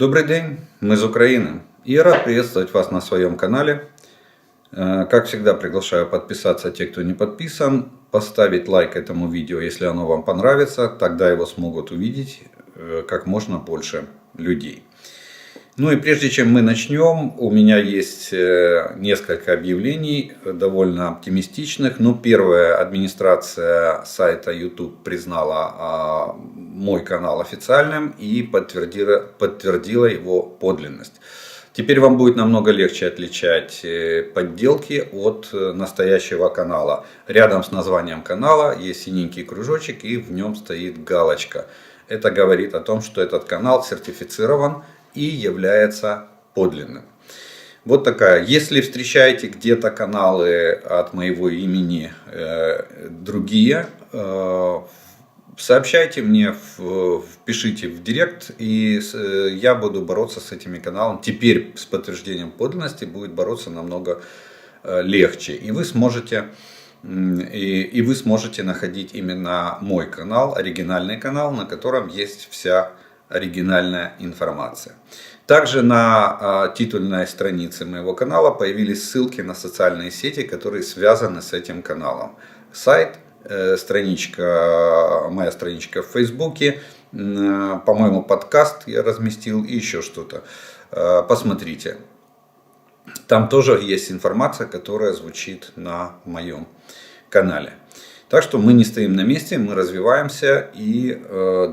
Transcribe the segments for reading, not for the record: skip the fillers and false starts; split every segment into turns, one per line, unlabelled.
Добрый день, мы из Украины и я рад приветствовать вас на своем канале. Как всегда, приглашаю подписаться те, кто не подписан, поставить лайк этому видео, если оно вам понравится, тогда его смогут увидеть как можно больше людей. Ну и прежде чем мы начнем, у меня есть несколько объявлений, довольно оптимистичных. Ну, первое, администрация сайта YouTube признала мой канал официальным и подтвердила его подлинность. Теперь вам будет намного легче отличать подделки от настоящего канала. Рядом с названием канала есть синенький кружочек и в нем стоит галочка. Это говорит о том, что этот канал сертифицирован и является подлинным. Вот такая. Если встречаете где-то каналы от моего имени другие, сообщайте мне, пишите в директ, и я буду бороться с этими каналами. Теперь с подтверждением подлинности будет бороться намного легче. И вы сможете находить именно мой канал, оригинальный канал, на котором есть вся оригинальная информация. Также на титульной странице моего канала появились ссылки на социальные сети, которые связаны с этим каналом. Сайт, моя страничка в Фейсбуке, по-моему, подкаст я разместил и еще что-то. Посмотрите. Там тоже есть информация, которая звучит на моем канале. Так что мы не стоим на месте, мы развиваемся и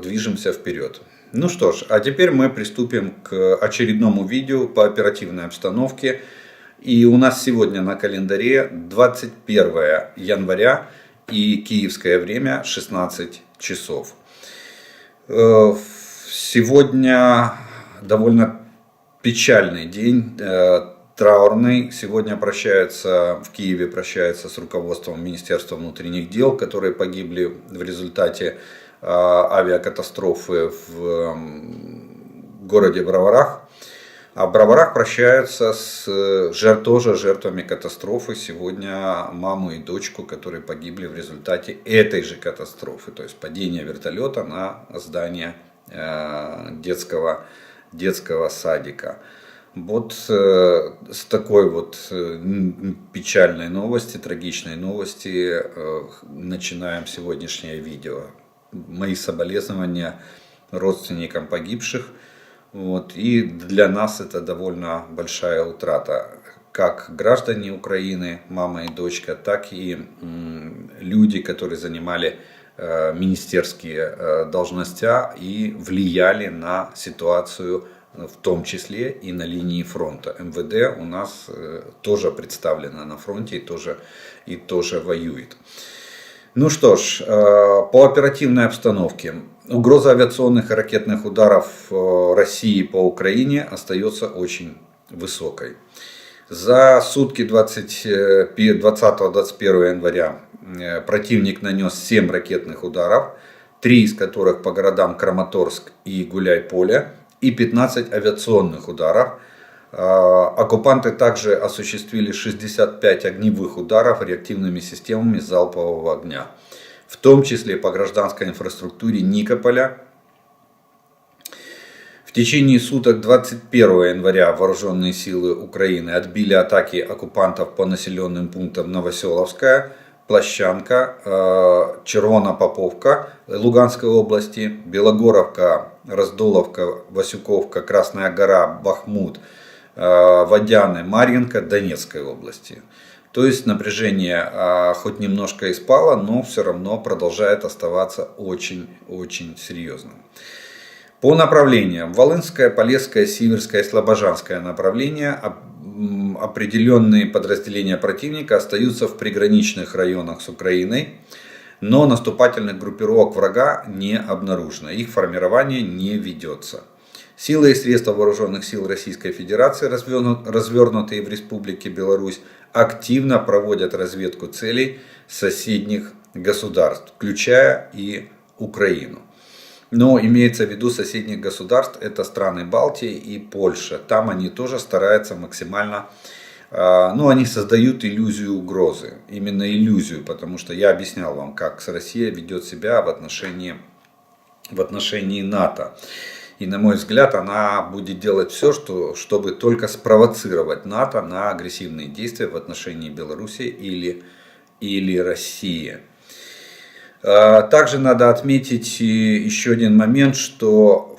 движемся вперед. Ну что ж, а теперь мы приступим к очередному видео по оперативной обстановке. И у нас сегодня на календаре 21 января и киевское время 16 часов. Сегодня довольно печальный день, траурный. Сегодня в Киеве прощаются с руководством Министерства внутренних дел, которые погибли в результате авиакатастрофы в городе Броварах. А в Броварах прощаются тоже жертвами катастрофы сегодня маму и дочку, которые погибли в результате этой же катастрофы. То есть падения вертолета на здание детского садика. Вот с такой вот печальной новости, трагичной новости начинаем сегодняшнее видео. Мои соболезнования родственникам погибших. Вот. И для нас это довольно большая утрата. Как граждане Украины, мама и дочка, так и люди, которые занимали министерские должности и влияли на ситуацию, в том числе и на линии фронта. МВД у нас тоже представлено на фронте и тоже воюет. Ну что ж, по оперативной обстановке. Угроза авиационных и ракетных ударов России по Украине остается очень высокой. За сутки 20-21 января противник нанес 7 ракетных ударов, 3 из которых по городам Краматорск и Гуляйполе, и 15 авиационных ударов. Оккупанты также осуществили 65 огневых ударов реактивными системами залпового огня, в том числе по гражданской инфраструктуре Никополя. В течение суток 21 января вооруженные силы Украины отбили атаки оккупантов по населенным пунктам Новоселовская, Площанка, Червона-Поповка Луганской области, Белогоровка, Раздоловка, Васюковка, Красная Гора, Бахмут, Водяны, Марьинка Донецкой области. То есть напряжение хоть немножко и спало, но все равно продолжает оставаться очень серьезным. По направлениям: Волынское, Полесское, Сиверское, Слобожанское направления. Определенные подразделения противника остаются в приграничных районах с Украиной, но наступательных группировок врага не обнаружено, их формирование не ведется. Силы и средства вооруженных сил Российской Федерации, развернутые в Республике Беларусь, активно проводят разведку целей соседних государств, включая и Украину. Но имеется в виду соседних государств, это страны Балтии и Польша. Там они тоже стараются максимально, они создают иллюзию угрозы. Именно иллюзию, потому что я объяснял вам, как Россия ведет себя в отношении НАТО. И на мой взгляд, она будет делать все, чтобы только спровоцировать НАТО на агрессивные действия в отношении Беларуси или России. Также надо отметить еще один момент, что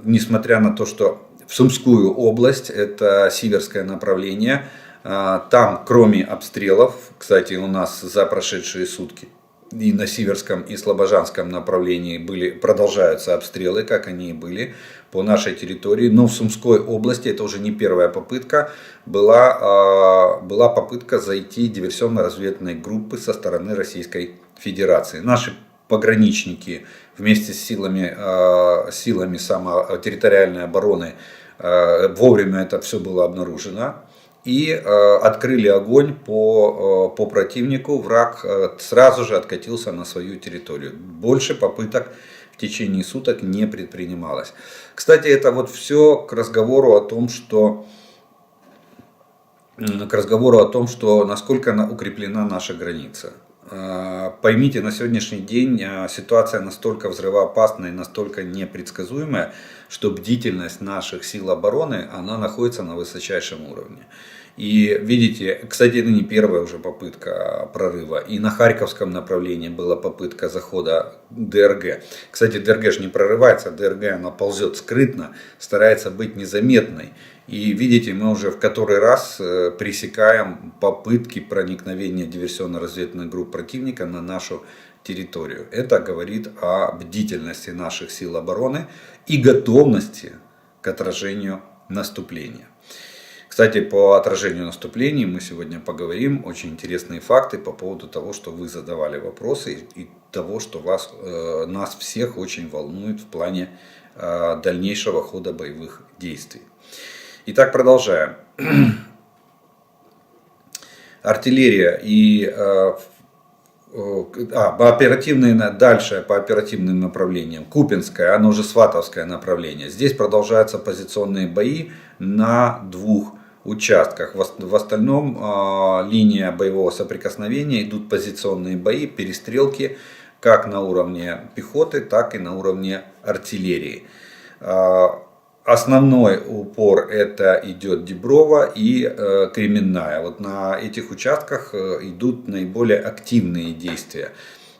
несмотря на то, что в Сумскую область, это северское направление, там кроме обстрелов, кстати, у нас за прошедшие сутки и на Сиверском и Слобожанском направлении продолжаются обстрелы, как они и были по нашей территории. Но в Сумской области, это уже не первая попытка, была попытка зайти диверсионно-разведывательной группы со стороны Российской Федерации. Наши пограничники вместе с силами территориальной обороны вовремя это все было обнаружено. И открыли огонь по противнику, враг сразу же откатился на свою территорию. Больше попыток в течение суток не предпринималось. Кстати, это вот все к разговору о том, что насколько укреплена наша граница. Поймите, на сегодняшний день ситуация настолько взрывоопасная и настолько непредсказуемая, что бдительность наших сил обороны, она находится на высочайшем уровне. И видите, кстати, это не первая уже попытка прорыва. И на Харьковском направлении была попытка захода ДРГ. Кстати, ДРГ же не прорывается, ДРГ она ползет скрытно, старается быть незаметной. И видите, мы уже в который раз пресекаем попытки проникновения диверсионно-разведывательных групп противника на нашу территорию. Это говорит о бдительности наших сил обороны и готовности к отражению наступления. Кстати, по отражению наступлений мы сегодня поговорим. Очень интересные факты по поводу того, что вы задавали вопросы и того, что нас всех очень волнует в плане дальнейшего хода боевых действий. Итак, продолжаем. Артиллерия и дальше по оперативным направлениям. Купинское, оно же Сватовское направление. Здесь продолжаются позиционные бои на двух участках. В остальном линия боевого соприкосновения, идут позиционные бои, перестрелки как на уровне пехоты, так и на уровне артиллерии. Основной упор это идет Деброво и Кременная. Вот на этих участках идут наиболее активные действия.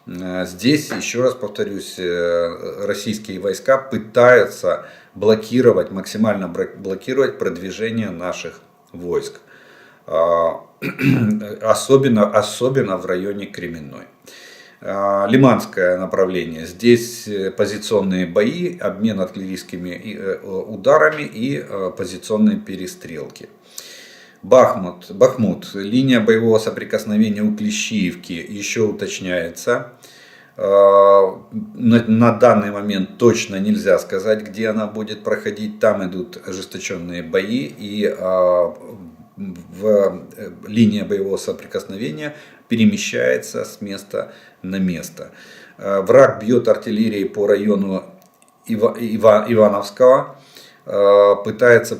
Здесь, еще раз повторюсь, российские войска пытаются максимально блокировать продвижение наших войск. Особенно в районе Кременной. Лиманское направление. Здесь позиционные бои, обмен артиллерийскими ударами и позиционные перестрелки. Бахмут. Линия боевого соприкосновения у Клещиевки еще уточняется. На данный момент точно нельзя сказать, где она будет проходить. Там идут ожесточенные бои, и линия боевого соприкосновения перемещается с места на место. Враг бьет артиллерией по району Ивановского, пытается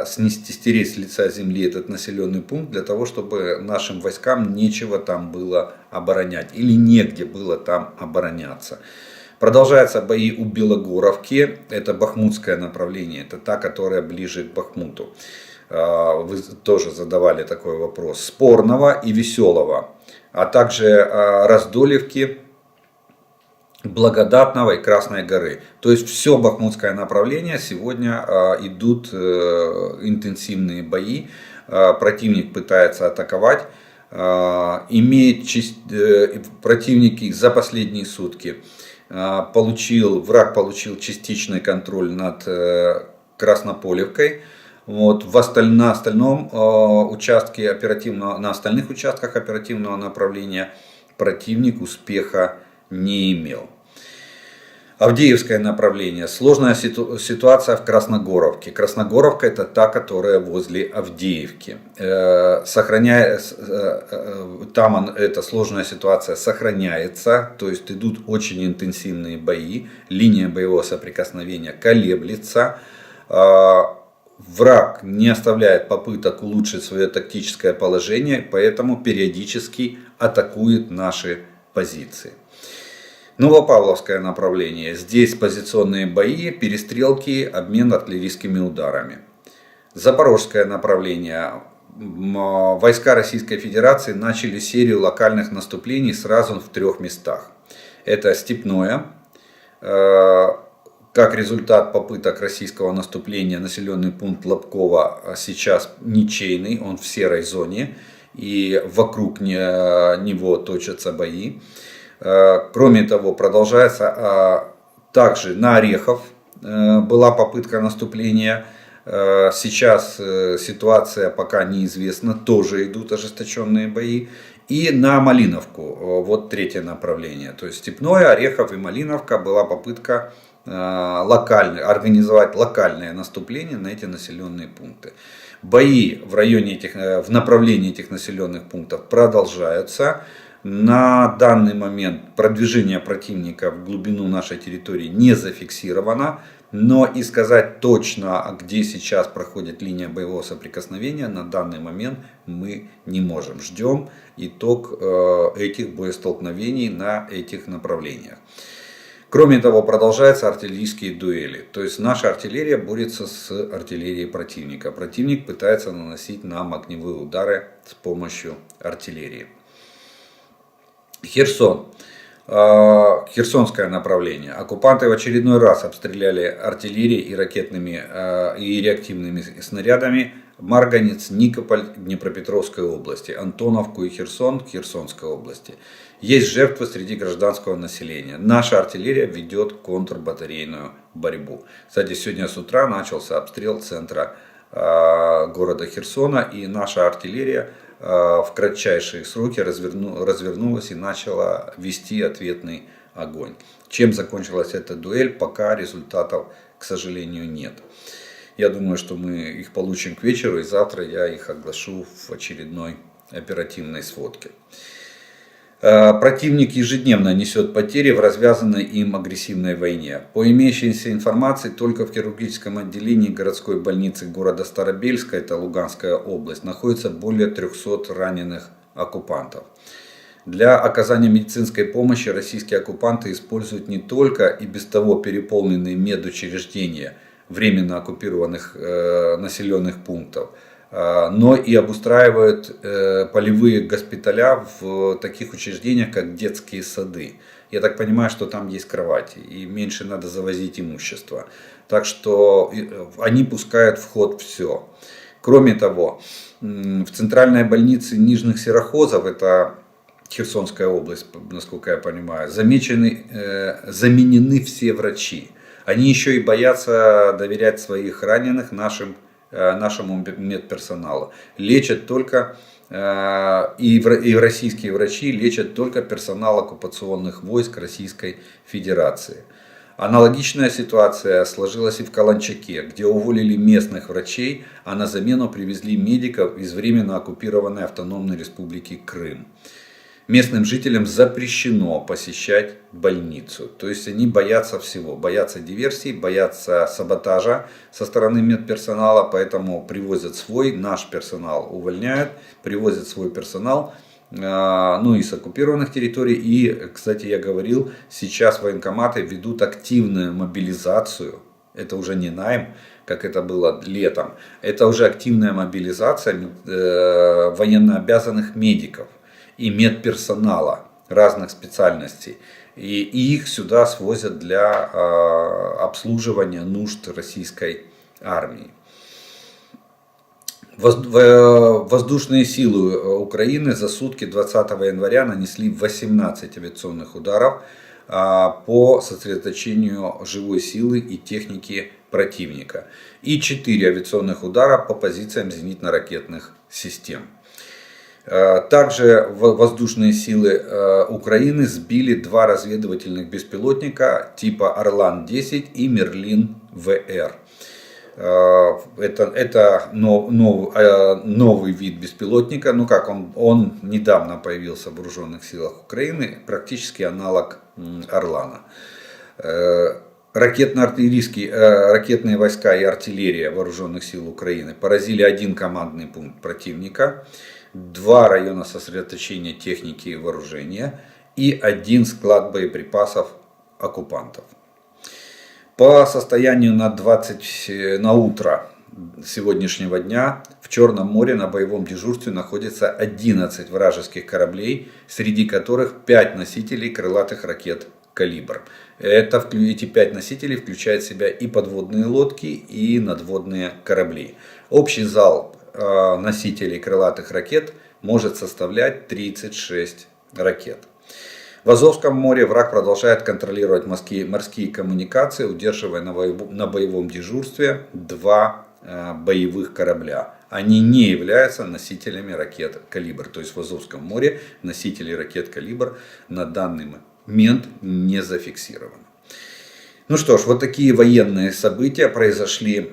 стереть с лица земли этот населенный пункт для того, чтобы нашим войскам нечего там было оборонять или негде было там обороняться. Продолжаются бои у Белогоровки, это бахмутское направление, это та, которая ближе к Бахмуту. Вы тоже задавали такой вопрос. Спорного и Веселого, а также Раздолевки, Благодатного и Красной горы. То есть все бахмутское направление сегодня идут интенсивные бои. Противник пытается атаковать. Противники за последние сутки враг получил частичный контроль над Краснополевкой. Вот, на остальных участках оперативного направления противник успеха не имел. Авдеевское направление. Сложная ситуация в Красногоровке. Красногоровка это та, которая возле Авдеевки. Там эта сложная ситуация сохраняется, то есть идут очень интенсивные бои. Линия боевого соприкосновения колеблется. Враг не оставляет попыток улучшить свое тактическое положение, поэтому периодически атакует наши позиции. Новопавловское направление. Здесь позиционные бои, перестрелки, обмен артиллерийскими ударами. Запорожское направление. Войска Российской Федерации начали серию локальных наступлений сразу в 3 местах. Это Степное. Как результат попыток российского наступления, населенный пункт Лобково сейчас ничейный, он в серой зоне. И вокруг него точатся бои. Кроме того, продолжается также на Орехов была попытка наступления. Сейчас ситуация пока неизвестна, тоже идут ожесточенные бои. И на Малиновку, вот 3 направление. То есть Степное, Орехов и Малиновка была попытка организовать локальное наступление на эти населенные пункты. Бои в направлении этих населенных пунктов продолжаются. На данный момент продвижение противника в глубину нашей территории не зафиксировано. Но и сказать точно, где сейчас проходит линия боевого соприкосновения, на данный момент мы не можем. Ждем итог этих боестолкновений на этих направлениях. Кроме того, продолжаются артиллерийские дуэли. То есть наша артиллерия борется с артиллерией противника. Противник пытается наносить нам огневые удары с помощью артиллерии. Херсон. Херсонское направление. Оккупанты в очередной раз обстреляли артиллерией и и реактивными снарядами Марганец, Никополь Днепропетровской области, Антоновку и Херсон Херсонской области. Есть жертвы среди гражданского населения. Наша артиллерия ведет контрбатарейную борьбу. Кстати, сегодня с утра начался обстрел центра города Херсона, и наша артиллерия в кратчайшие сроки развернулась и начала вести ответный огонь. Чем закончилась эта дуэль, пока результатов, к сожалению, нет. Я думаю, что мы их получим к вечеру, и завтра я их оглашу в очередной оперативной сводке. Противник ежедневно несет потери в развязанной им агрессивной войне. По имеющейся информации, только в хирургическом отделении городской больницы города Старобельска, это Луганская область, находится более 300 раненых оккупантов. Для оказания медицинской помощи российские оккупанты используют не только и без того переполненные медучреждения временно оккупированных населенных пунктов, но и обустраивают полевые госпиталя в таких учреждениях, как детские сады. Я так понимаю, что там есть кровати, и меньше надо завозить имущество. Так что они пускают в ход все. Кроме того, в центральной больнице Нижних Серохозов, это Херсонская область, насколько я понимаю, заменены все врачи. Они еще и боятся доверять своих раненых нашему медперсоналу. Лечат только, и российские врачи лечат только персонал оккупационных войск Российской Федерации. Аналогичная ситуация сложилась и в Каланчаке, где уволили местных врачей, а на замену привезли медиков из временно оккупированной автономной республики Крым. Местным жителям запрещено посещать больницу. То есть они боятся всего. Боятся диверсий, боятся саботажа со стороны медперсонала. Поэтому привозят наш персонал увольняют, привозят свой персонал, из оккупированных территорий. И, кстати, я говорил, сейчас военкоматы ведут активную мобилизацию. Это уже не найм, как это было летом. Это уже активная мобилизация военнообязанных медиков и медперсонала разных специальностей. И их сюда свозят для обслуживания нужд российской армии. Воздушные силы Украины за сутки 20 января нанесли 18 авиационных ударов по сосредоточению живой силы и техники противника. И 4 авиационных удара по позициям зенитно-ракетных систем. Также воздушные силы Украины сбили 2 разведывательных беспилотника типа Орлан-10 и Мерлин-ВР. Это новый вид беспилотника. Он недавно появился в вооруженных силах Украины, практически аналог Орлана. Ракетные войска и артиллерия вооруженных сил Украины поразили 1 командный пункт противника, 2 района сосредоточения техники и вооружения и 1 склад боеприпасов оккупантов. По состоянию на утро сегодняшнего дня в Черном море на боевом дежурстве находится 11 вражеских кораблей, среди которых 5 носителей крылатых ракет «Калибр». Эти 5 носителей включают в себя и подводные лодки, и надводные корабли. Общий залп носителей крылатых ракет может составлять 36 ракет. В Азовском море враг продолжает контролировать морские коммуникации, удерживая на боевом дежурстве 2 боевых корабля. Они не являются носителями ракет «Калибр». То есть в Азовском море носители ракет «Калибр» на данный момент не зафиксированы. Ну что ж, вот такие военные события произошли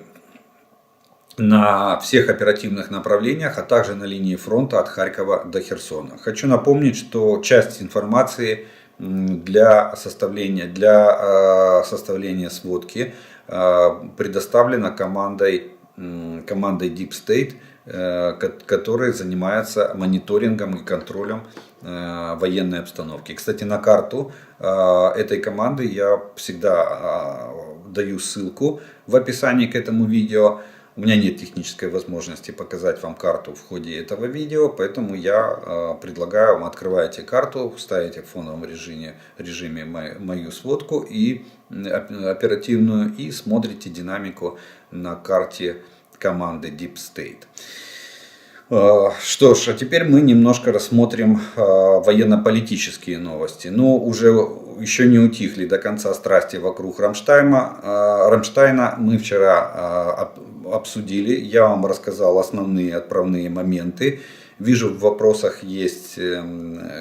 на всех оперативных направлениях, а также на линии фронта от Харькова до Херсона. Хочу напомнить, что часть информации для составления сводки предоставлена командой Deep State, которая занимается мониторингом и контролем военной обстановки. Кстати, на карту этой команды я всегда даю ссылку в описании к этому видео. У меня нет технической возможности показать вам карту в ходе этого видео, поэтому я предлагаю вам: открываете карту, ставите в фоновом режиме мою сводку и оперативную и смотрите динамику на карте команды Deep State. Что ж, а теперь мы немножко рассмотрим военно-политические новости. Но уже еще не утихли до конца страсти вокруг Рамштайна. Мы вчера обсудили, я вам рассказал основные отправные моменты. Вижу, в вопросах есть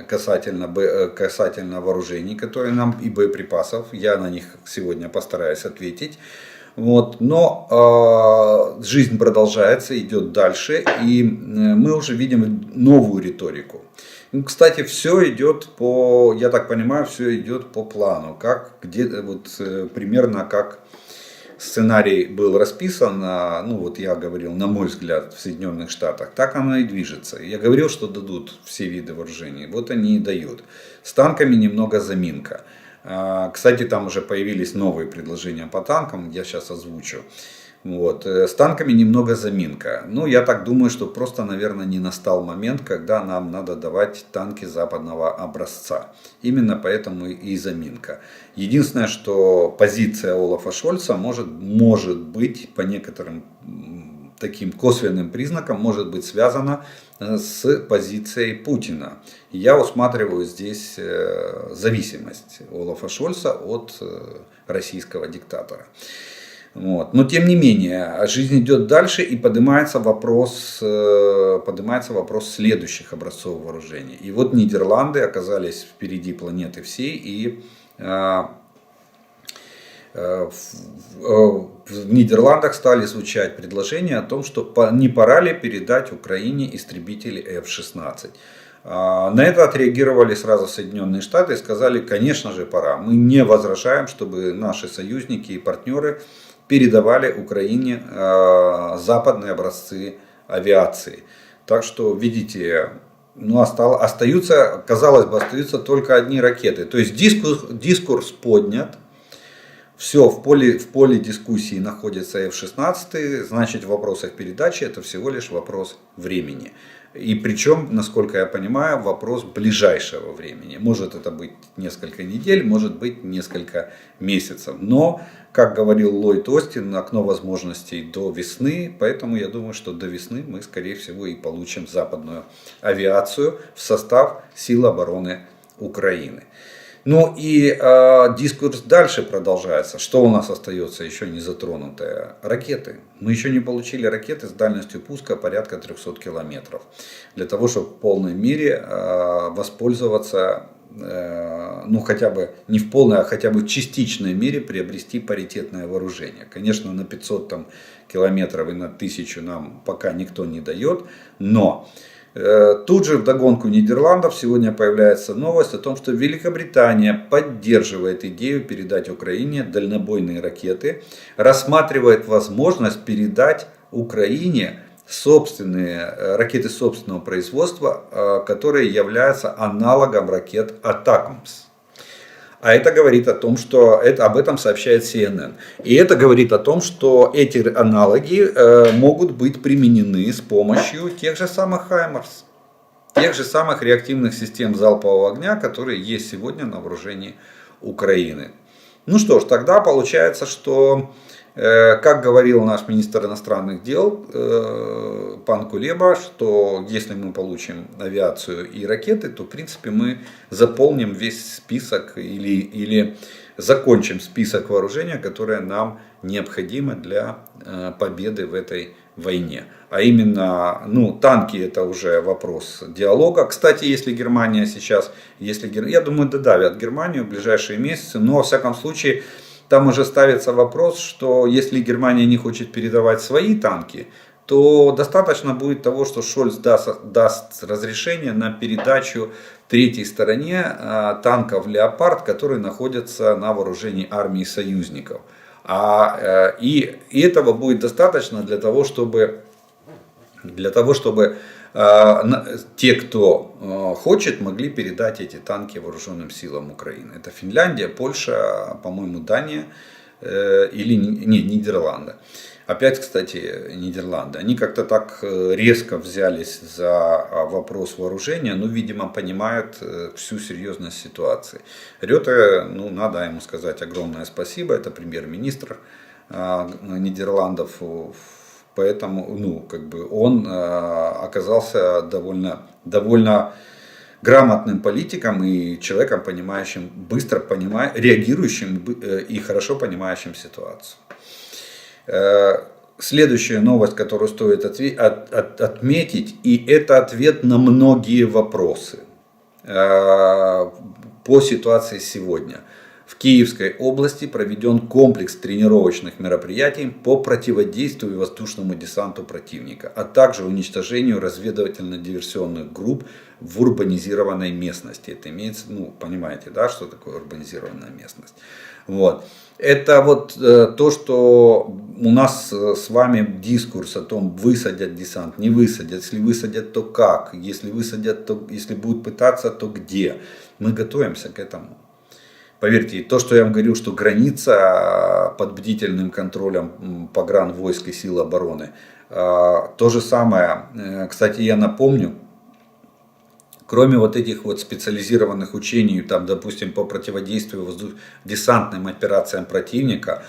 касательно вооружений, которые нам, и боеприпасов. Я на них сегодня постараюсь ответить. Вот. Но жизнь продолжается, идет дальше, и мы уже видим новую риторику. Ну, кстати, все идет я так понимаю, все идет по плану, примерно как сценарий был расписан, я говорил, на мой взгляд, в Соединенных Штатах, так оно и движется. Я говорил, что дадут все виды вооружений, вот они и дают. С танками немного заминка. Кстати, там уже появились новые предложения по танкам, я сейчас озвучу. Вот. С танками немного заминка. Я так думаю, что просто, наверное, не настал момент, когда нам надо давать танки западного образца. Именно поэтому и заминка. Единственное, что позиция Олафа Шольца может быть по некоторым таким косвенным признакам может быть связана с позицией Путина. Я усматриваю здесь зависимость Олафа Шольца от российского диктатора. Вот. Но тем не менее, жизнь идет дальше, и поднимается вопрос следующих образцов вооружений. И вот Нидерланды оказались впереди планеты всей, и в Нидерландах стали звучать предложения о том, что не пора ли передать Украине истребители F-16. На это отреагировали сразу Соединенные Штаты и сказали: конечно же пора. Мы не возражаем, чтобы наши союзники и партнеры передавали Украине западные образцы авиации. Так что, видите, остаются только одни ракеты. То есть дискурс поднят. Все, в поле дискуссии находится F-16, значит, в вопросах передачи это всего лишь вопрос времени. И причем, насколько я понимаю, вопрос ближайшего времени. Может это быть несколько недель, может быть несколько месяцев. Но, как говорил Ллойд Остин, окно возможностей до весны. Поэтому я думаю, что до весны мы, скорее всего, и получим западную авиацию в состав сил обороны Украины. Ну и дискурс дальше продолжается. Что у нас остается еще не затронутое? Ракеты. Мы еще не получили ракеты с дальностью пуска порядка 300 километров. Для того, чтобы в полной мере воспользоваться, хотя бы не в полной, а хотя бы в частичной мере приобрести паритетное вооружение. Конечно, на 500 километров и на 1000 нам пока никто не дает, но... Тут же вдогонку Нидерландов сегодня появляется новость о том, что Великобритания поддерживает идею передать Украине дальнобойные ракеты, рассматривает возможность передать Украине ракеты собственного производства, которые являются аналогом ракет Атакамс. А это говорит о том, что об этом сообщает CNN. И это говорит о том, что эти аналоги могут быть применены с помощью тех же самых Хаймарс, тех же самых реактивных систем залпового огня, которые есть сегодня на вооружении Украины. Ну что ж, тогда получается, что, как говорил наш министр иностранных дел пан Кулеба, что если мы получим авиацию и ракеты, то в принципе мы заполним весь список или закончим список вооружения, которое нам необходимо для победы в этой войне. А именно, танки — это уже вопрос диалога. Кстати, если Германия сейчас, я думаю, додавят Германию в ближайшие месяцы, но во всяком случае там уже ставится вопрос, что если Германия не хочет передавать свои танки, то достаточно будет того, что Шольц даст разрешение на передачу третьей стороне танков «Леопард», которые находятся на вооружении армии союзников. И этого будет достаточно для того, чтобы те, кто хочет, могли передать эти танки вооруженным силам Украины. Это Финляндия, Польша, по-моему, Дания или Нидерланды. Опять, кстати, Нидерланды. Они как-то так резко взялись за вопрос вооружения, но, видимо, понимают всю серьезность ситуации. Рёте, надо ему сказать огромное спасибо, это премьер-министр Нидерландов. Поэтому, он оказался довольно грамотным политиком и человеком, понимающим, быстро реагирующим и хорошо понимающим ситуацию. Следующая новость, которую стоит отметить, и это ответ на многие вопросы по ситуации сегодня. В Киевской области проведен комплекс тренировочных мероприятий по противодействию воздушному десанту противника, а также уничтожению разведывательно-диверсионных групп в урбанизированной местности. Это имеется, понимаете, да, что такое урбанизированная местность. Вот. Это то, что у нас с вами дискурс о том, высадят десант, не высадят. Если высадят, то как? Если высадят, то если будут пытаться, то где? Мы готовимся к этому. Поверьте, то, что я вам говорю, что граница под бдительным контролем погранвойск и сил обороны, то же самое. Кстати, я напомню, кроме этих специализированных учений, там, допустим, по противодействию десантным операциям противника,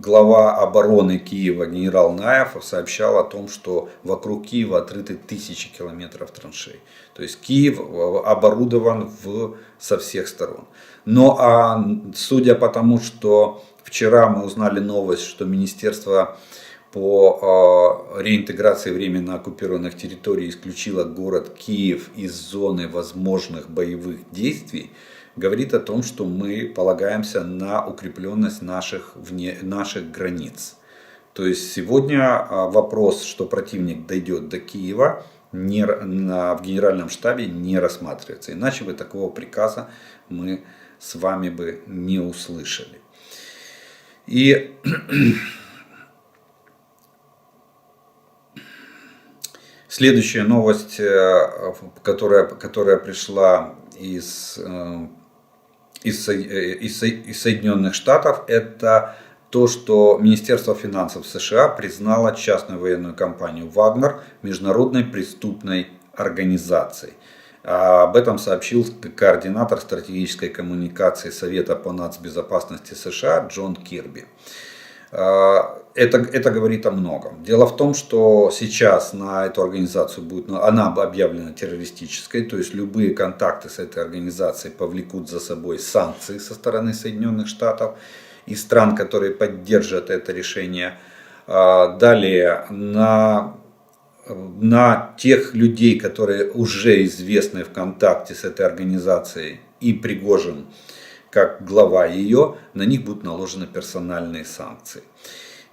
глава обороны Киева генерал Наев сообщал о том, что вокруг Киева отрыты тысячи километров траншей. То есть Киев оборудован со всех сторон. Но судя по тому, что вчера мы узнали новость, что Министерство по реинтеграции временно оккупированных территорий исключило город Киев из зоны возможных боевых действий, говорит о том, что мы полагаемся на укрепленность наших границ. То есть сегодня вопрос, что противник дойдет до Киева, в генеральном штабе не рассматривается. Иначе бы такого приказа мы с вами бы не услышали. И следующая новость, которая пришла из Соединенных Штатов, это то, что Министерство финансов США признало частную военную компанию «Вагнер» международной преступной организацией. Об этом сообщил координатор стратегической коммуникации Совета по нацбезопасности США Джон Кирби. Это говорит о многом. Дело в том, что сейчас на эту организацию она объявлена террористической, то есть любые контакты с этой организацией повлекут за собой санкции со стороны Соединенных Штатов и стран, которые поддержат это решение. Далее, на тех людей, которые уже известны в контакте с этой организацией, и Пригожин как глава ее, на них будут наложены персональные санкции.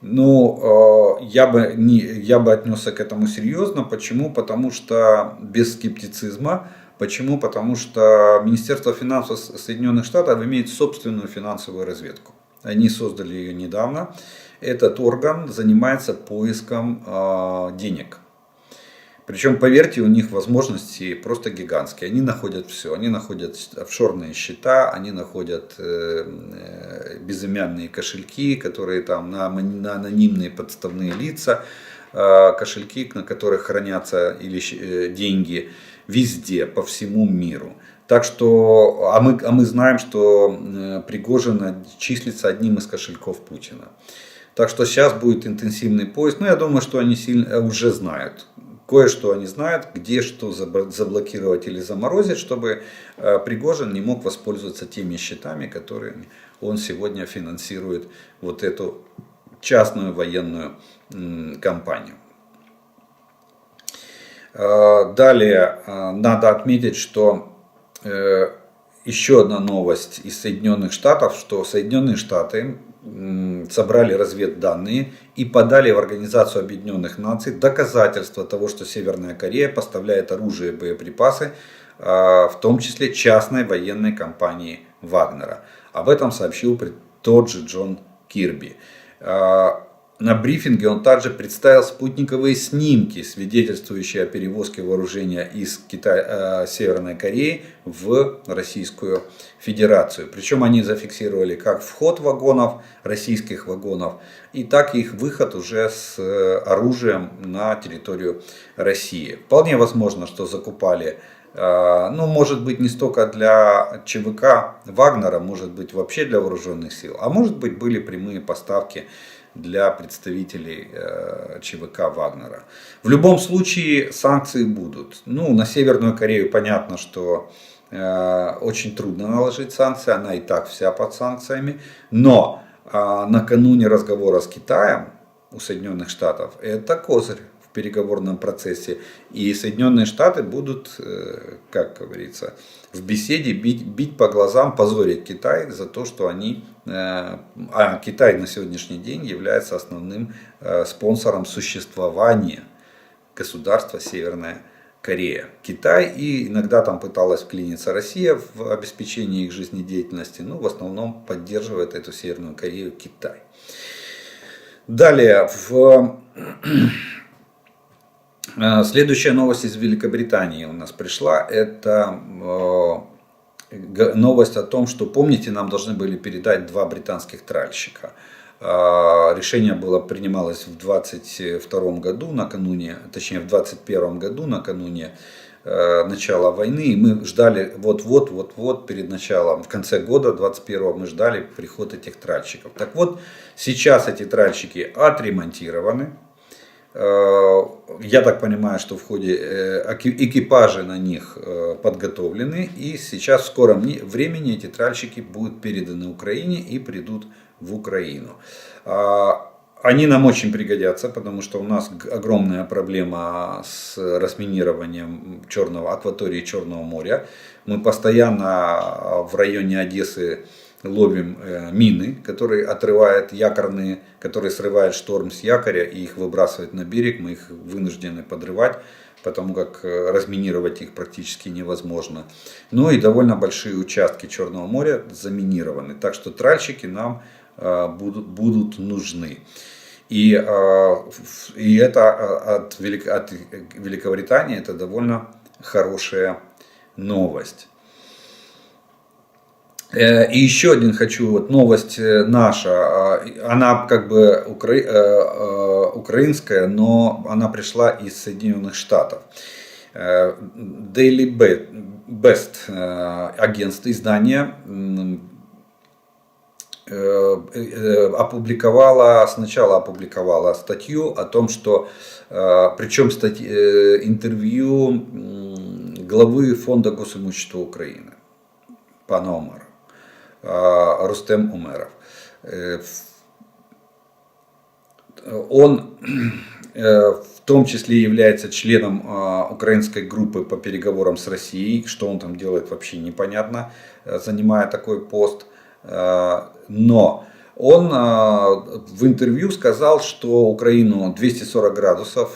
Я бы отнесся к этому серьезно. Почему? Потому что без скептицизма. Почему? Потому что Министерство финансов Соединенных Штатов имеет собственную финансовую разведку. они создали ее недавно. Этот орган занимается поиском денег. Причем, поверьте, у них возможности просто гигантские. Они находят все. Они находят офшорные счета, они находят безымянные кошельки, которые там на анонимные подставные лица, кошельки, на которых хранятся или деньги везде, по всему миру. Так что, а мы знаем, что Пригожин числится одним из кошельков Путина. Так что сейчас будет интенсивный поиск. Но я думаю, что они уже знают. Кое-что они знают, где что заблокировать или заморозить, чтобы Пригожин не мог воспользоваться теми счетами, которыми он сегодня финансирует вот эту частную военную кампанию. Далее надо отметить, что еще одна новость из Соединенных Штатов, что Соединенные Штаты собрали разведданные и подали в Организацию Объединенных Наций доказательства того, что Северная Корея поставляет оружие и боеприпасы, в том числе частной военной компании Вагнера. Об этом сообщил тот же Джон Кирби. На брифинге он также представил спутниковые снимки, свидетельствующие о перевозке вооружения из Северной Кореи в Российскую Федерацию. Причем они зафиксировали как вход вагонов, российских вагонов, и так и их выход уже с оружием на территорию России. Вполне возможно, что закупали, ну, может быть, не столько для ЧВК Вагнера, может быть, вообще для вооруженных сил, а может быть, были прямые поставки для представителей ЧВК Вагнера. В любом случае санкции будут. Ну, на Северную Корею понятно, что очень трудно наложить санкции, она и так вся под санкциями. Но накануне разговора с Китаем у Соединенных Штатов это козырь в переговорном процессе. И Соединенные Штаты будут, как говорится, в беседе бить по глазам, позорить Китай за то, что они... А Китай на сегодняшний день является основным спонсором существования государства Северная Корея. Китай, и иногда там пыталась вклиниться Россия в обеспечении их жизнедеятельности, но в основном поддерживает эту Северную Корею Китай. Далее, следующая новость из Великобритании у нас пришла. Это новость о том, что, помните, нам должны были передать 2 британских тральщика. Решение принималось в 2022 году, накануне, точнее в 2021 году, накануне начала войны. И мы ждали вот перед началом, в конце года 2021 мы ждали приход этих тральщиков. Так вот, сейчас эти тральщики отремонтированы. Я так понимаю, что в ходе экипажи на них подготовлены. И сейчас в скором времени эти тральщики будут переданы Украине и придут в Украину. Они нам очень пригодятся, потому что у нас огромная проблема с разминированием акватории Черного моря. Мы постоянно в районе Одессы ловим мины, которые отрывают якорные, которые срывают шторм с якоря и их выбрасывают на берег. Мы их вынуждены подрывать, потому как разминировать их практически невозможно. Ну и довольно большие участки Черного моря заминированы. Так что тральщики нам будут нужны. И это от Великобритании это довольно хорошая новость. И еще один хочу, новость наша, она как бы украинская, но она пришла из Соединенных Штатов. Daily Best, агентство, издание, сначала опубликовала статью о том, что, причем интервью главы Фонда госимущества Украины, пана Умера. Рустем Умеров. Он в том числе является членом украинской группы по переговорам с Россией. Что он там делает, вообще непонятно, занимая такой пост. Но он в интервью сказал, что Украину 240 градусов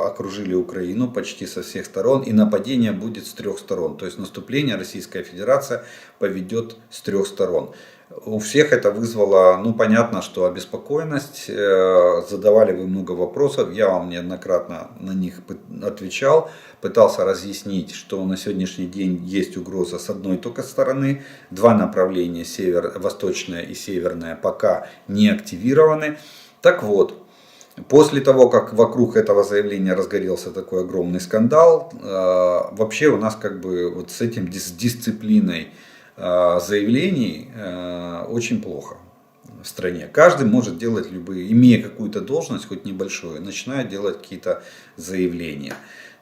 окружили Украину почти со всех сторон, и нападение будет с 3 сторон. То есть наступление Российская Федерация поведет с 3 сторон. У всех это вызвало, ну понятно, что обеспокоенность, задавали вы много вопросов, я вам неоднократно на них отвечал, пытался разъяснить, что на сегодняшний день есть угроза с одной только стороны, два направления, восточное и северное, пока не активированы. Так вот, после того, как вокруг этого заявления разгорелся такой огромный скандал, вообще у нас как бы вот с этим, с дисциплиной заявлений очень плохо в стране. Каждый может делать любые, имея какую-то должность, хоть небольшую, начинает делать какие-то заявления.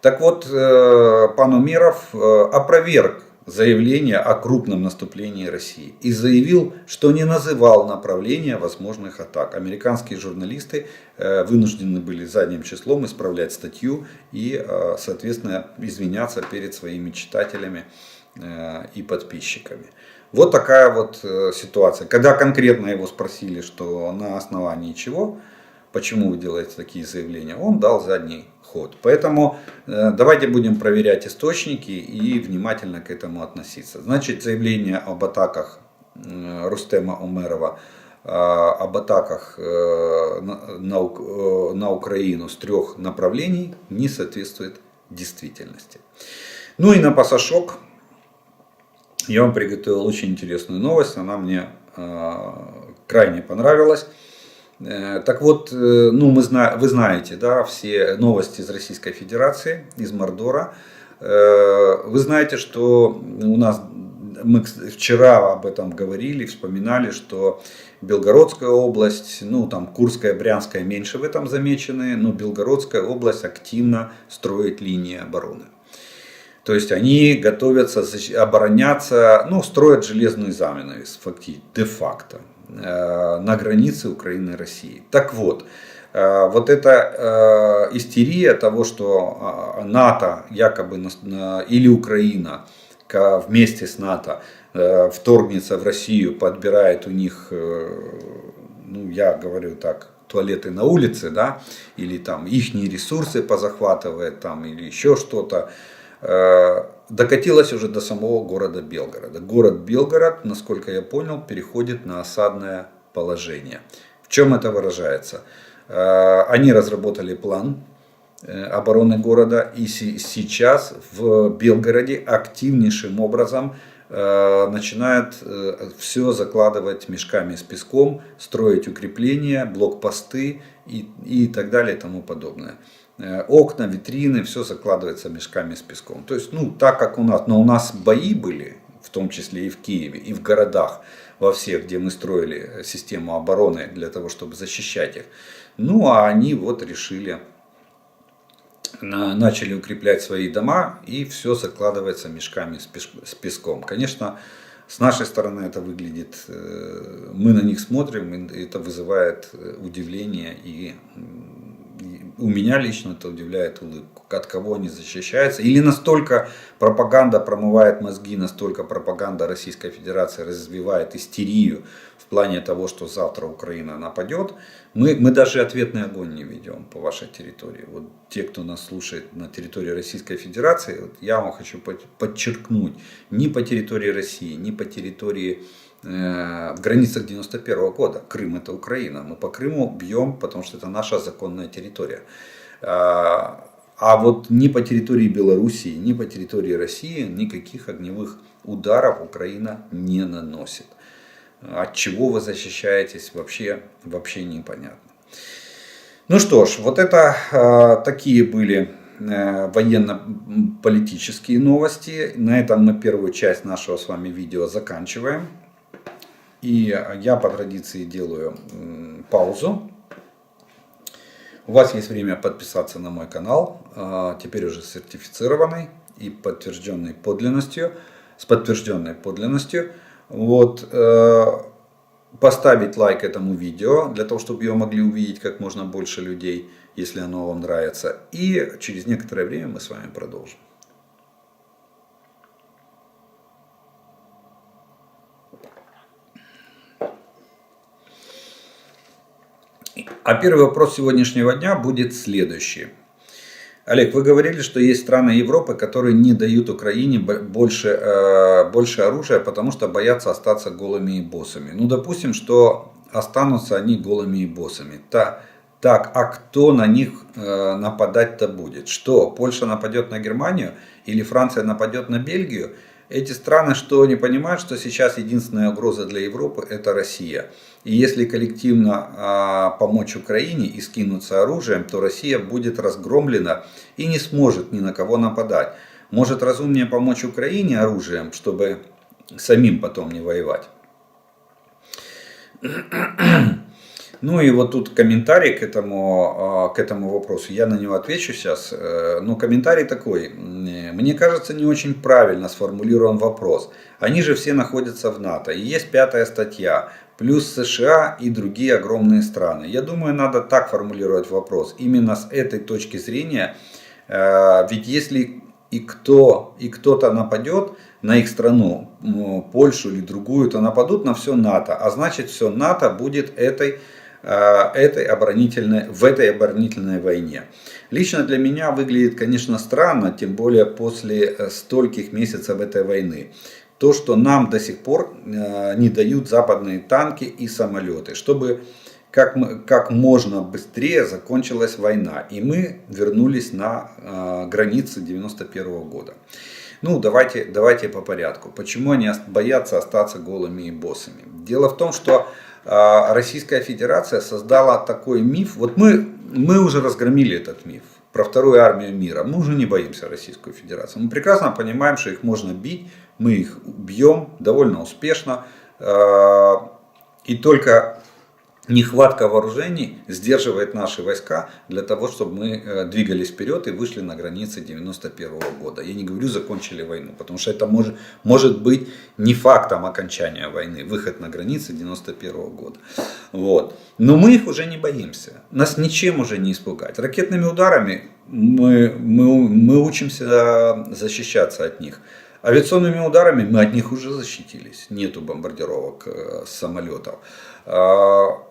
Так вот, пан Умеров опроверг заявление о крупном наступлении России и заявил, что не называл направления возможных атак. Американские журналисты вынуждены были задним числом исправлять статью и, соответственно, извиняться перед своими читателями и подписчиками. Вот такая вот ситуация. Когда конкретно его спросили, что на основании чего, почему вы делаете такие заявления, он дал задний ход. Поэтому давайте будем проверять источники и внимательно к этому относиться. Значит, заявление об атаках Рустема Умерова, об атаках на Украину с 3 направлений не соответствует действительности. Ну и на пасашок я вам приготовил очень интересную новость, она мне крайне понравилась. Так вот, ну, вы знаете, да, все новости из Российской Федерации, из Мордора. Вы знаете, что у нас, мы вчера об этом говорили, вспоминали, что Белгородская область, ну там Курская, Брянская меньше в этом замечены, но Белгородская область активно строит линии обороны. То есть они готовятся обороняться, ну, строят железный занавес, фактически, де-факто, на границе Украины и России. Так вот, вот эта истерия того, что НАТО якобы или Украина вместе с НАТО вторгнется в Россию, подбирает у них, ну, я говорю так, туалеты на улице, да, или там ихние ресурсы позахватывает, там, или еще что-то, докатилась уже до самого города Белгорода. Город Белгород, насколько я понял, переходит на осадное положение. В чем это выражается? Они разработали план обороны города, и сейчас в Белгороде активнейшим образом начинают все закладывать мешками с песком, строить укрепления, блокпосты и так далее и тому подобное. Окна, витрины, все закладывается мешками с песком. То есть, ну, так как у нас, но у нас бои были, в том числе и в Киеве, и в городах, во всех, где мы строили систему обороны для того, чтобы защищать их. Ну, а они вот решили, начали укреплять свои дома, и все закладывается мешками с песком. Конечно, с нашей стороны это выглядит, мы на них смотрим, и это вызывает удивление, и у меня лично это удивляет улыбку. От кого они защищаются? Или настолько пропаганда промывает мозги, настолько пропаганда Российской Федерации развивает истерию в плане того, что завтра Украина нападет. Мы даже ответный огонь не ведем по вашей территории. Вот те, кто нас слушает на территории Российской Федерации, вот я вам хочу подчеркнуть, ни по территории России, ни по территории в границах 91 года. Крым — это Украина. Мы по Крыму бьем, потому что это наша законная территория. А вот ни по территории Белоруссии, ни по территории России никаких огневых ударов Украина не наносит. От чего вы защищаетесь, вообще непонятно. Ну что ж, вот это такие были военно-политические новости. На этом мы первую часть нашего с вами видео заканчиваем. И я по традиции делаю паузу. У вас есть время подписаться на мой канал, теперь уже сертифицированный и подтвержденной подлинностью, с подтвержденной подлинностью. Вот, поставить лайк этому видео, для того, чтобы его могли увидеть как можно больше людей, если оно вам нравится. И через некоторое время мы с вами продолжим. А первый вопрос сегодняшнего дня будет следующий. Олег, вы говорили, что есть страны Европы, которые не дают Украине больше оружия, потому что боятся остаться голыми и боссами. Ну, допустим, что останутся они голыми и боссами. Так, а кто на них нападать-то будет? Что, Польша нападет на Германию или Франция нападет на Бельгию? Эти страны что не понимают, что сейчас единственная угроза для Европы это Россия. И если коллективно помочь Украине и скинуться оружием, то Россия будет разгромлена и не сможет ни на кого нападать. Может разумнее помочь Украине оружием, чтобы самим потом не воевать. Ну и вот тут комментарий к этому вопросу, я на него отвечу сейчас. Но комментарий такой, мне кажется, не очень правильно сформулирован вопрос. Они же все находятся в НАТО, и есть 5 статья, плюс США и другие огромные страны. Я думаю, надо так формулировать вопрос, именно с этой точки зрения. Ведь если и кто-то нападет на их страну, Польшу или другую, то нападут на все НАТО. А значит, все НАТО будет в этой оборонительной войне. Лично для меня выглядит, конечно, странно, тем более после стольких месяцев этой войны. То, что нам до сих пор не дают западные танки и самолеты, чтобы как можно быстрее закончилась война. И мы вернулись на границы 91 года. Ну, давайте по порядку. Почему они боятся остаться голыми и боссами? Дело в том, что Российская Федерация создала такой миф. Вот мы уже разгромили этот миф про вторую армию мира. Мы уже не боимся Российскую Федерацию. Мы прекрасно понимаем, что их можно бить. Мы их бьем довольно успешно. И только нехватка вооружений сдерживает наши войска для того, чтобы мы двигались вперед и вышли на границы 91 года. Я не говорю закончили войну, потому что это может быть не фактом окончания войны, выход на границы 91 года. Вот. Но мы их уже не боимся, нас ничем уже не испугать. Ракетными ударами мы учимся защищаться от них. Авиационными ударами мы от них уже защитились, нету бомбардировок с самолетов.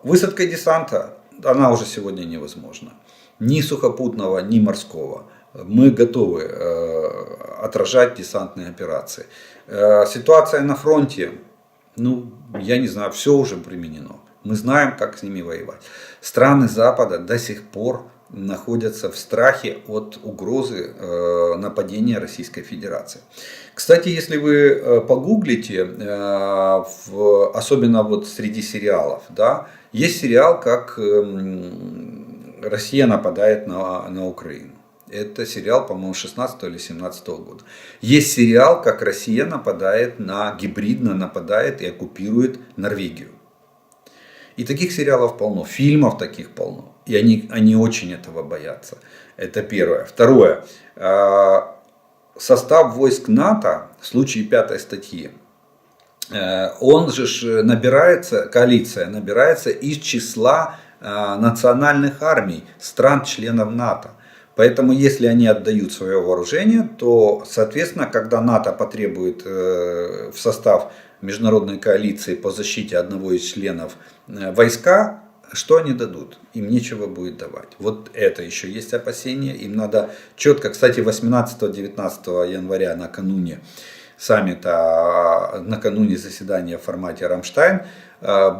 Высадка десанта, она уже сегодня невозможна. Ни сухопутного, ни морского. Мы готовы отражать десантные операции. Ситуация на фронте, я не знаю, все уже применено. Мы знаем, как с ними воевать. Страны Запада до сих пор находятся в страхе от угрозы нападения Российской Федерации. Кстати, если вы погуглите, особенно вот среди сериалов, да, есть сериал, как Россия нападает на Украину. Это сериал, по-моему, 16 или 17 года. Есть сериал, как Россия гибридно нападает и оккупирует Норвегию. И таких сериалов полно, фильмов таких полно. И они очень этого боятся. Это первое. Второе. Состав войск НАТО в случае 5 статьи, он же коалиция набирается из числа национальных армий стран-членов НАТО. Поэтому, если они отдают свое вооружение, то, соответственно, когда НАТО потребует в состав международной коалиции по защите одного из членов войска, что они дадут? Им нечего будет давать. Вот это еще есть опасения. Им надо четко, кстати, 18-19 января накануне саммита, накануне заседания в формате Рамштайн,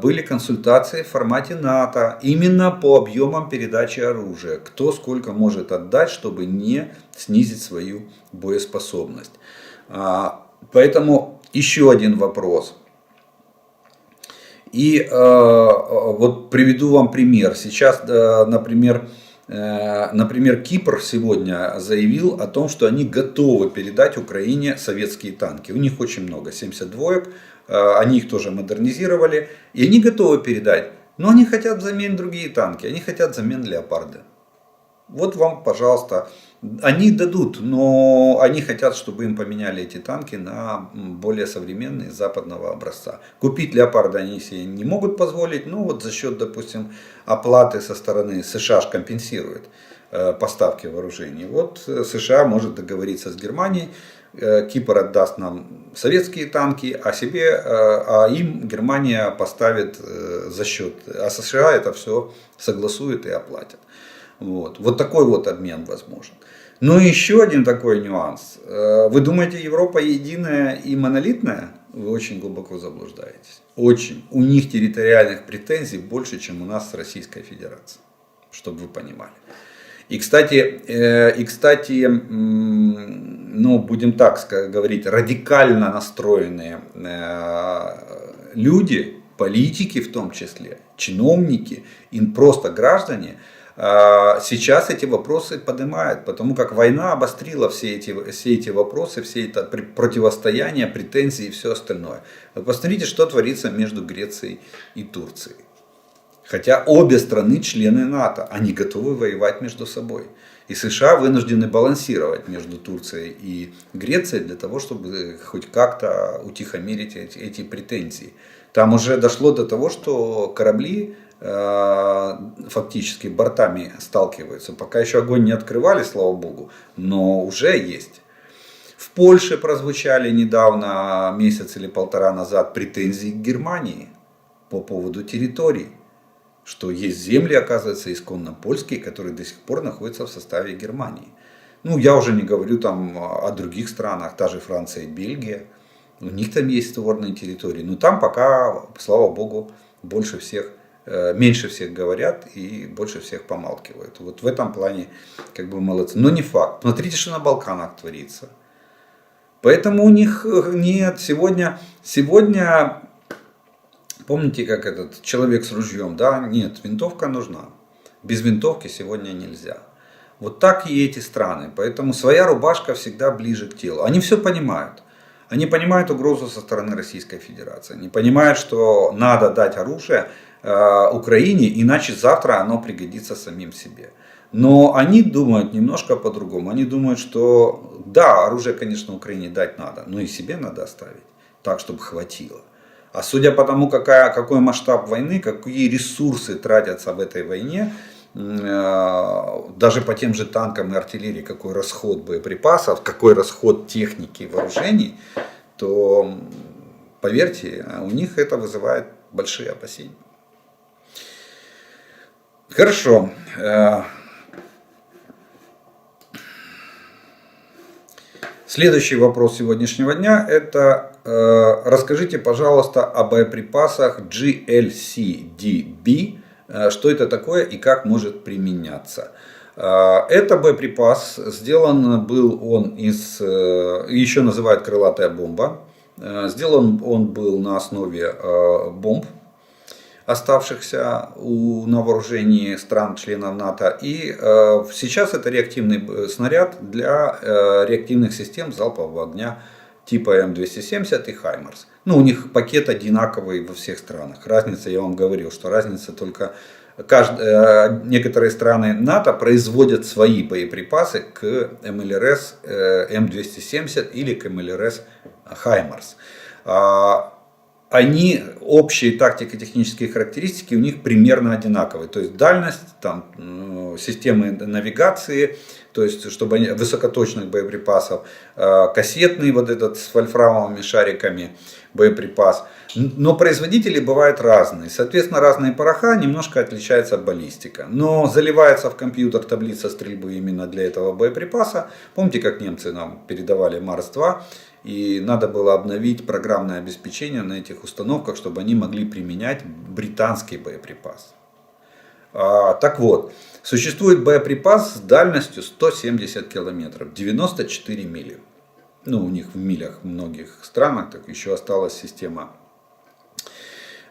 были консультации в формате НАТО именно по объемам передачи оружия. Кто сколько может отдать, чтобы не снизить свою боеспособность. Поэтому еще один вопрос. И вот приведу вам пример. Сейчас, например, Кипр сегодня заявил о том, что они готовы передать Украине советские танки. У них очень много, 72-ек, они их тоже модернизировали. И они готовы передать, но они хотят взамен другие танки, они хотят взамен леопарды. Вот вам, пожалуйста, они дадут, но они хотят, чтобы им поменяли эти танки на более современные западного образца. Купить леопарды они себе не могут позволить, но вот за счет, допустим, оплаты со стороны США компенсирует поставки вооружений. Вот США может договориться с Германией, Кипр отдаст нам советские танки, а им Германия поставит за счет, а США это все согласует и оплатит. Вот такой вот обмен возможен. Ну и еще один такой нюанс. Вы думаете, Европа единая и монолитная? Вы очень глубоко заблуждаетесь. Очень. У них территориальных претензий больше, чем у нас с Российской Федерацией. Чтобы вы понимали. И кстати, ну, будем так говорить, радикально настроенные люди, политики в том числе, чиновники, и просто граждане, сейчас эти вопросы поднимают, потому как война обострила все эти вопросы, все это противостояние, претензии и все остальное. Вы посмотрите, что творится между Грецией и Турцией. Хотя обе страны члены НАТО, они готовы воевать между собой. И США вынуждены балансировать между Турцией и Грецией для того, чтобы хоть как-то утихомирить эти претензии. Там уже дошло до того, что корабли фактически бортами сталкиваются. Пока еще огонь не открывали, слава богу, но уже есть. В Польше прозвучали недавно, месяц или полтора назад, претензии к Германии по поводу территорий. Что есть земли, оказывается, исконно польские, которые до сих пор находятся в составе Германии. Ну, я уже не говорю там о других странах, та же Франция и Бельгия. У них там есть створные территории. Но там пока, слава богу, меньше всех говорят и больше всех помалкивают. Вот в этом плане как бы молодцы. Но не факт. Смотрите, что на Балканах творится. Поэтому у них нет сегодня помните, как этот человек с ружьем, да? Нет, винтовка нужна. Без винтовки сегодня нельзя. Вот так и эти страны. Поэтому своя рубашка всегда ближе к телу. Они все понимают. Они понимают угрозу со стороны Российской Федерации. Они понимают, что надо дать оружие Украине, иначе завтра оно пригодится самим себе. Но они думают немножко по-другому. Они думают, что да, оружие, конечно, Украине дать надо, но и себе надо оставить. Так, чтобы хватило. А судя по тому, какой масштаб войны, какие ресурсы тратятся в этой войне, даже по тем же танкам и артиллерии, какой расход боеприпасов, какой расход техники и вооружений, то, поверьте, у них это вызывает большие опасения. Хорошо. Следующий вопрос сегодняшнего дня – это расскажите, пожалуйста, о боеприпасах GLCDB, что это такое и как может применяться. Это боеприпас, сделан был он из, еще называют крылатая бомба, сделан он был на основе бомб, оставшихся на вооружении стран-членов НАТО. И сейчас это реактивный снаряд для реактивных систем залпового огня типа М270 и Хаймарс. Ну, у них пакет одинаковый во всех странах. Разница, я вам говорил, что разница только... Некоторые страны НАТО производят свои боеприпасы к МЛРС М270 или к МЛРС Хаймарс. Они, общие тактико-технические характеристики у них примерно одинаковые. То есть дальность, там, системы навигации, то есть чтобы высокоточных боеприпасов, кассетный вот этот с вольфрамовыми шариками боеприпас. Но производители бывают разные. Соответственно, разные пороха, немножко отличается баллистика. Но заливается в компьютер таблица стрельбы именно для этого боеприпаса. Помните, как немцы нам передавали Марс-2? И надо было обновить программное обеспечение на этих установках, чтобы они могли применять британский боеприпас. Так вот, существует боеприпас с дальностью 170 километров, 94 мили. Ну, у них в милях в многих странах так еще осталась система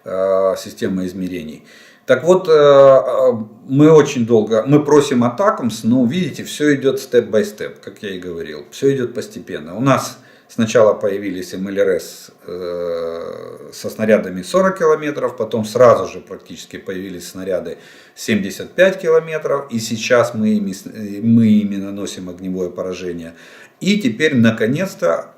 измерений. Так вот, мы просим Атакамс, но видите, все идет степ-бай-степ, как я и говорил. Все идет постепенно. У нас сначала появились МЛРС со снарядами 40 километров, потом сразу же практически появились снаряды 75 километров, и сейчас мы ими наносим огневое поражение. И теперь наконец-то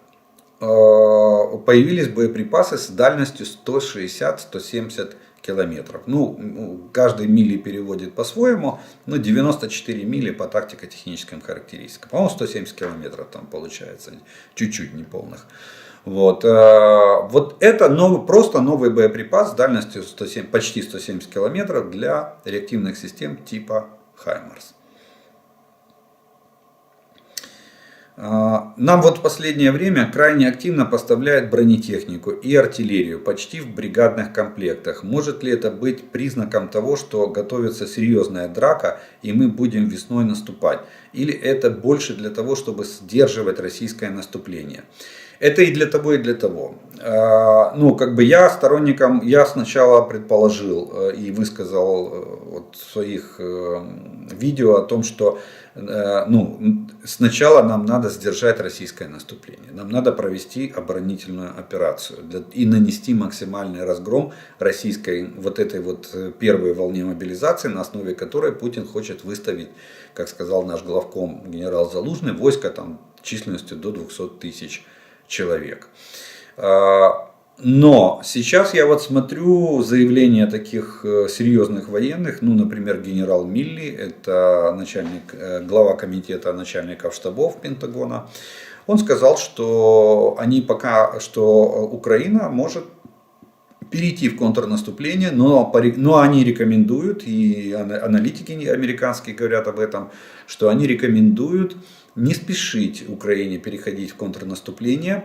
появились боеприпасы с дальностью 160-170 километров. Ну, каждый мили переводит по-своему, но 94 мили по тактико-техническим характеристикам. По-моему, 170 километров там получается, чуть-чуть неполных. Вот это просто новый боеприпас с дальностью почти 170 километров для реактивных систем типа Хаймарс. Нам вот в последнее время крайне активно поставляют бронетехнику и артиллерию почти в бригадных комплектах. Может ли это быть признаком того, что готовится серьезная драка и мы будем весной наступать? Или это больше для того, чтобы сдерживать российское наступление? Это и для того, и для того. Ну, как бы я сторонником, я сначала предположил и высказал вот в своих видео о том, что ну, сначала нам надо сдержать российское наступление. Нам надо провести оборонительную операцию и нанести максимальный разгром российской вот этой вот первой волне мобилизации, на основе которой Путин хочет выставить, как сказал наш главком генерал Залужный, войско там численностью до 200 тысяч человек. Но сейчас я вот смотрю заявления таких серьезных военных, ну, например, генерал Милли, это глава комитета начальников штабов Пентагона. Он сказал, что что Украина может перейти в контрнаступление, но они рекомендуют, и аналитики американские говорят об этом, что они рекомендуют не спешить Украине переходить в контрнаступление,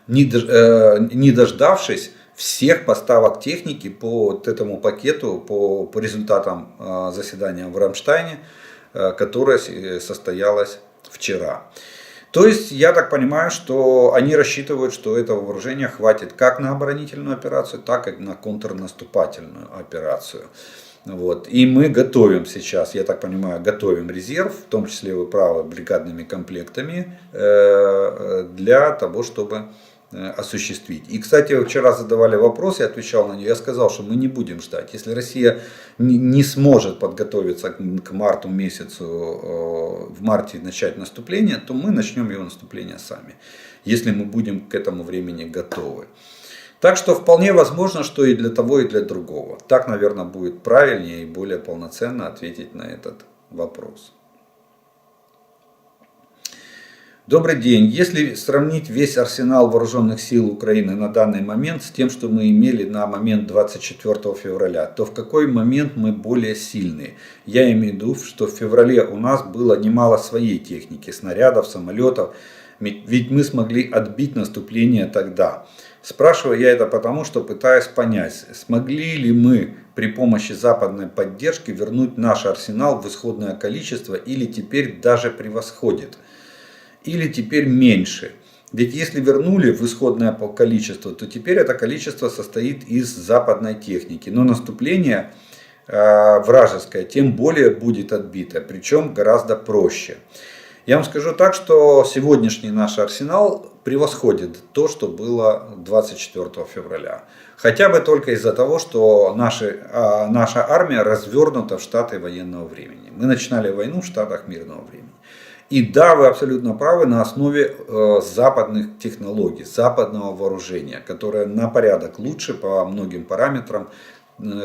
не дождавшись всех поставок техники по вот этому пакету, по результатам заседания в Рамштайне, которое состоялось вчера. То есть, я так понимаю, что они рассчитывают, что этого вооружения хватит как на оборонительную операцию, так и на контрнаступательную операцию. Вот. И мы готовим сейчас, я так понимаю, готовим резерв, в том числе, вы правы, бригадными комплектами, для того, чтобы осуществить. И, кстати, вчера задавали вопрос, я отвечал на него, я сказал, что мы не будем ждать. Если Россия не сможет подготовиться к марту месяцу, в марте начать наступление, то мы начнем его наступление сами, если мы будем к этому времени готовы. Так что вполне возможно, что и для того, и для другого. Так, наверное, будет правильнее и более полноценно ответить на этот вопрос. Добрый день. Если сравнить весь арсенал вооруженных сил Украины на данный момент с тем, что мы имели на момент 24 февраля, то в какой момент мы более сильные? Я имею в виду, что в феврале у нас было немало своей техники, снарядов, самолетов, ведь мы смогли отбить наступление тогда. Спрашиваю я это потому, что пытаюсь понять, смогли ли мы при помощи западной поддержки вернуть наш арсенал в исходное количество или теперь даже превосходит, или теперь меньше. Ведь если вернули в исходное количество, то теперь это количество состоит из западной техники. Но наступление вражеское тем более будет отбито, причем гораздо проще. Я вам скажу так, что сегодняшний наш арсенал превосходит то, что было 24 февраля. Хотя бы только из-за того, что наша армия развернута в штаты военного времени. Мы начинали войну в штатах мирного времени. И да, вы абсолютно правы, на основе западных технологий, западного вооружения, которое на порядок лучше по многим параметрам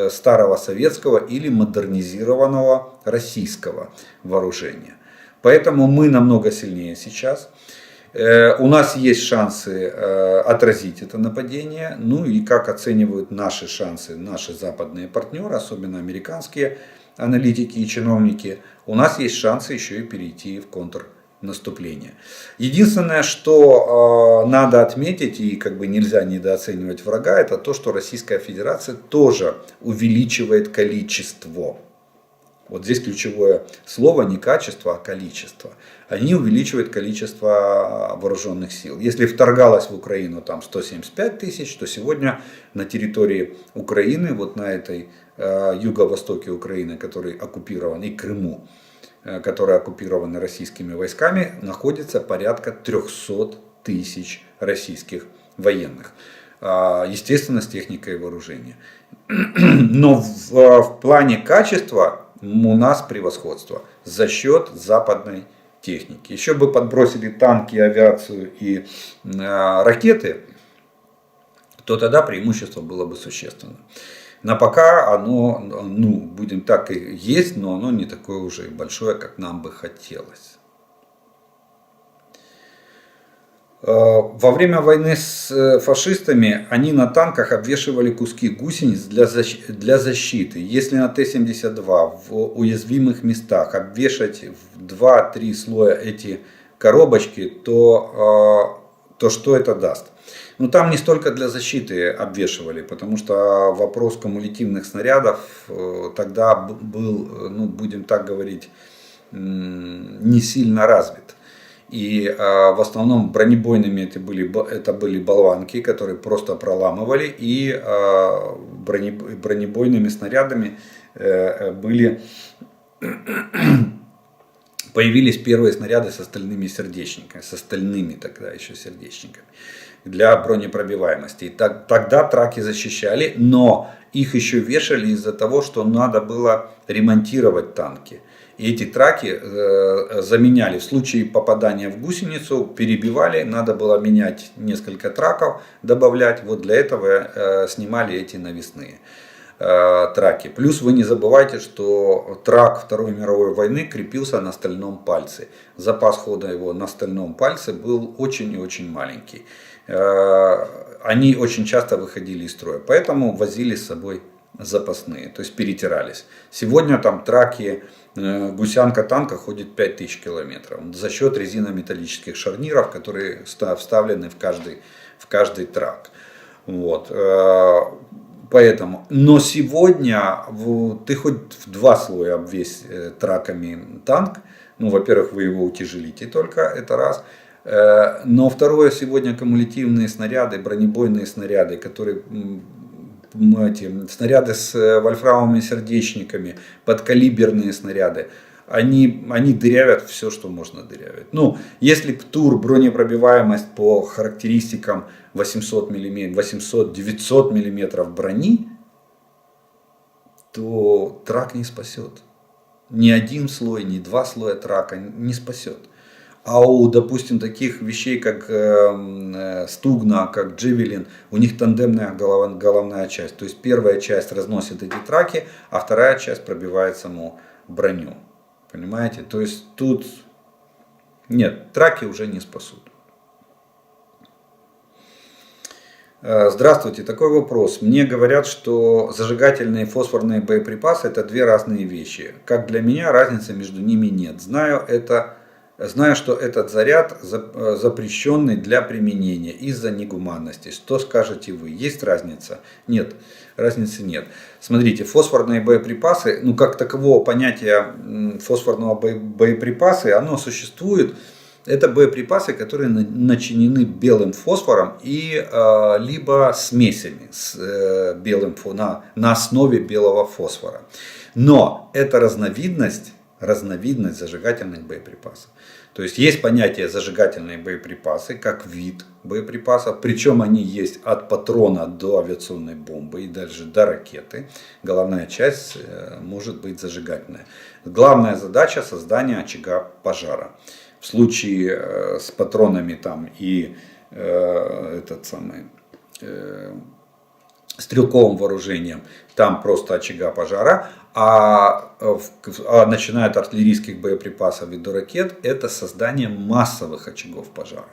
старого советского или модернизированного российского вооружения. Поэтому мы намного сильнее сейчас. У нас есть шансы отразить это нападение. Ну и как оценивают наши шансы наши западные партнеры, особенно американские аналитики и чиновники, у нас есть шансы еще и перейти в контрнаступление. Единственное, что надо отметить, и как бы нельзя недооценивать врага, это то, что Российская Федерация тоже увеличивает количество. Вот здесь ключевое слово не качество, а количество. Они увеличивают количество вооруженных сил. Если вторгалось в Украину там 175 тысяч, то сегодня на территории Украины, вот на этой юго-востоке Украины, который оккупирован, и Крыму, которые оккупированы российскими войсками, находится порядка 300 тысяч российских военных. Естественно, с техникой и вооружением. Но в плане качества у нас превосходство за счет западной техники. Еще бы подбросили танки, авиацию и ракеты, то тогда преимущество было бы существенно. Но пока оно, будем так и есть, но оно не такое уже большое, как нам бы хотелось. Во время войны с фашистами они на танках обвешивали куски гусениц для защиты. Если на Т-72 в уязвимых местах обвешать в 2-3 слоя эти коробочки, то что это даст? Ну там не столько для защиты обвешивали, потому что вопрос кумулятивных снарядов тогда был, ну будем так говорить, не сильно развит. И в основном бронебойными это были болванки, которые просто проламывали, и бронебойными снарядами появились первые снаряды с остальными сердечниками, с остальными тогда еще сердечниками для бронепробиваемости. И тогда траки защищали, но их еще вешали из-за того, что надо было ремонтировать танки. И эти траки заменяли в случае попадания в гусеницу, перебивали, надо было менять несколько траков, добавлять. Вот для этого снимали эти навесные траки. Плюс вы не забывайте, что трак Второй мировой войны крепился на стальном пальце. Запас хода его на стальном пальце был очень и очень маленький. Они очень часто выходили из строя, поэтому возили с собой запасные, то есть перетирались. Сегодня там траки, гусянка танка ходит 5000 километров за счет резинометаллических шарниров, которые вставлены в каждый трак. Вот. Поэтому, но сегодня ты хоть в 2 слоя обвесь траками танк, ну, во-первых, вы его утяжелите только, это раз. Но второе, сегодня кумулятивные снаряды, бронебойные снаряды, которые снаряды с вольфрамовыми сердечниками, подкалиберные снаряды, они дырявят все, что можно дырявить. Ну, если ПТУР бронепробиваемость по характеристикам 800 мм, 800-900 мм брони, то трак не спасет. Ни один слой, ни 2 слоя трака не спасет. А у, допустим, таких вещей, как Стугна, как Джевелин, у них тандемная головная часть. То есть первая часть разносит эти траки, а вторая часть пробивает саму броню. Понимаете? То есть тут нет, траки уже не спасут. Здравствуйте, такой вопрос. Мне говорят, что зажигательные и фосфорные боеприпасы это 2 разные вещи. Как для меня, разницы между ними нет. Знаю, что этот заряд запрещенный для применения из-за негуманности. Что скажете вы? Есть разница? Нет, разницы нет. Смотрите, фосфорные боеприпасы, ну как такового понятия фосфорного боеприпаса, оно существует. Это боеприпасы, которые начинены белым фосфором и либо смесями с белым, на основе белого фосфора. Но это разновидность зажигательных боеприпасов. То есть есть понятие зажигательные боеприпасы как вид боеприпасов, причем они есть от патрона до авиационной бомбы и даже до ракеты. Головная часть может быть зажигательная. Главная задача создания очага пожара. В случае с патронами там и стрелковым вооружением там просто очага пожара, а начиная от артиллерийских боеприпасов и до ракет это создание массовых очагов пожара.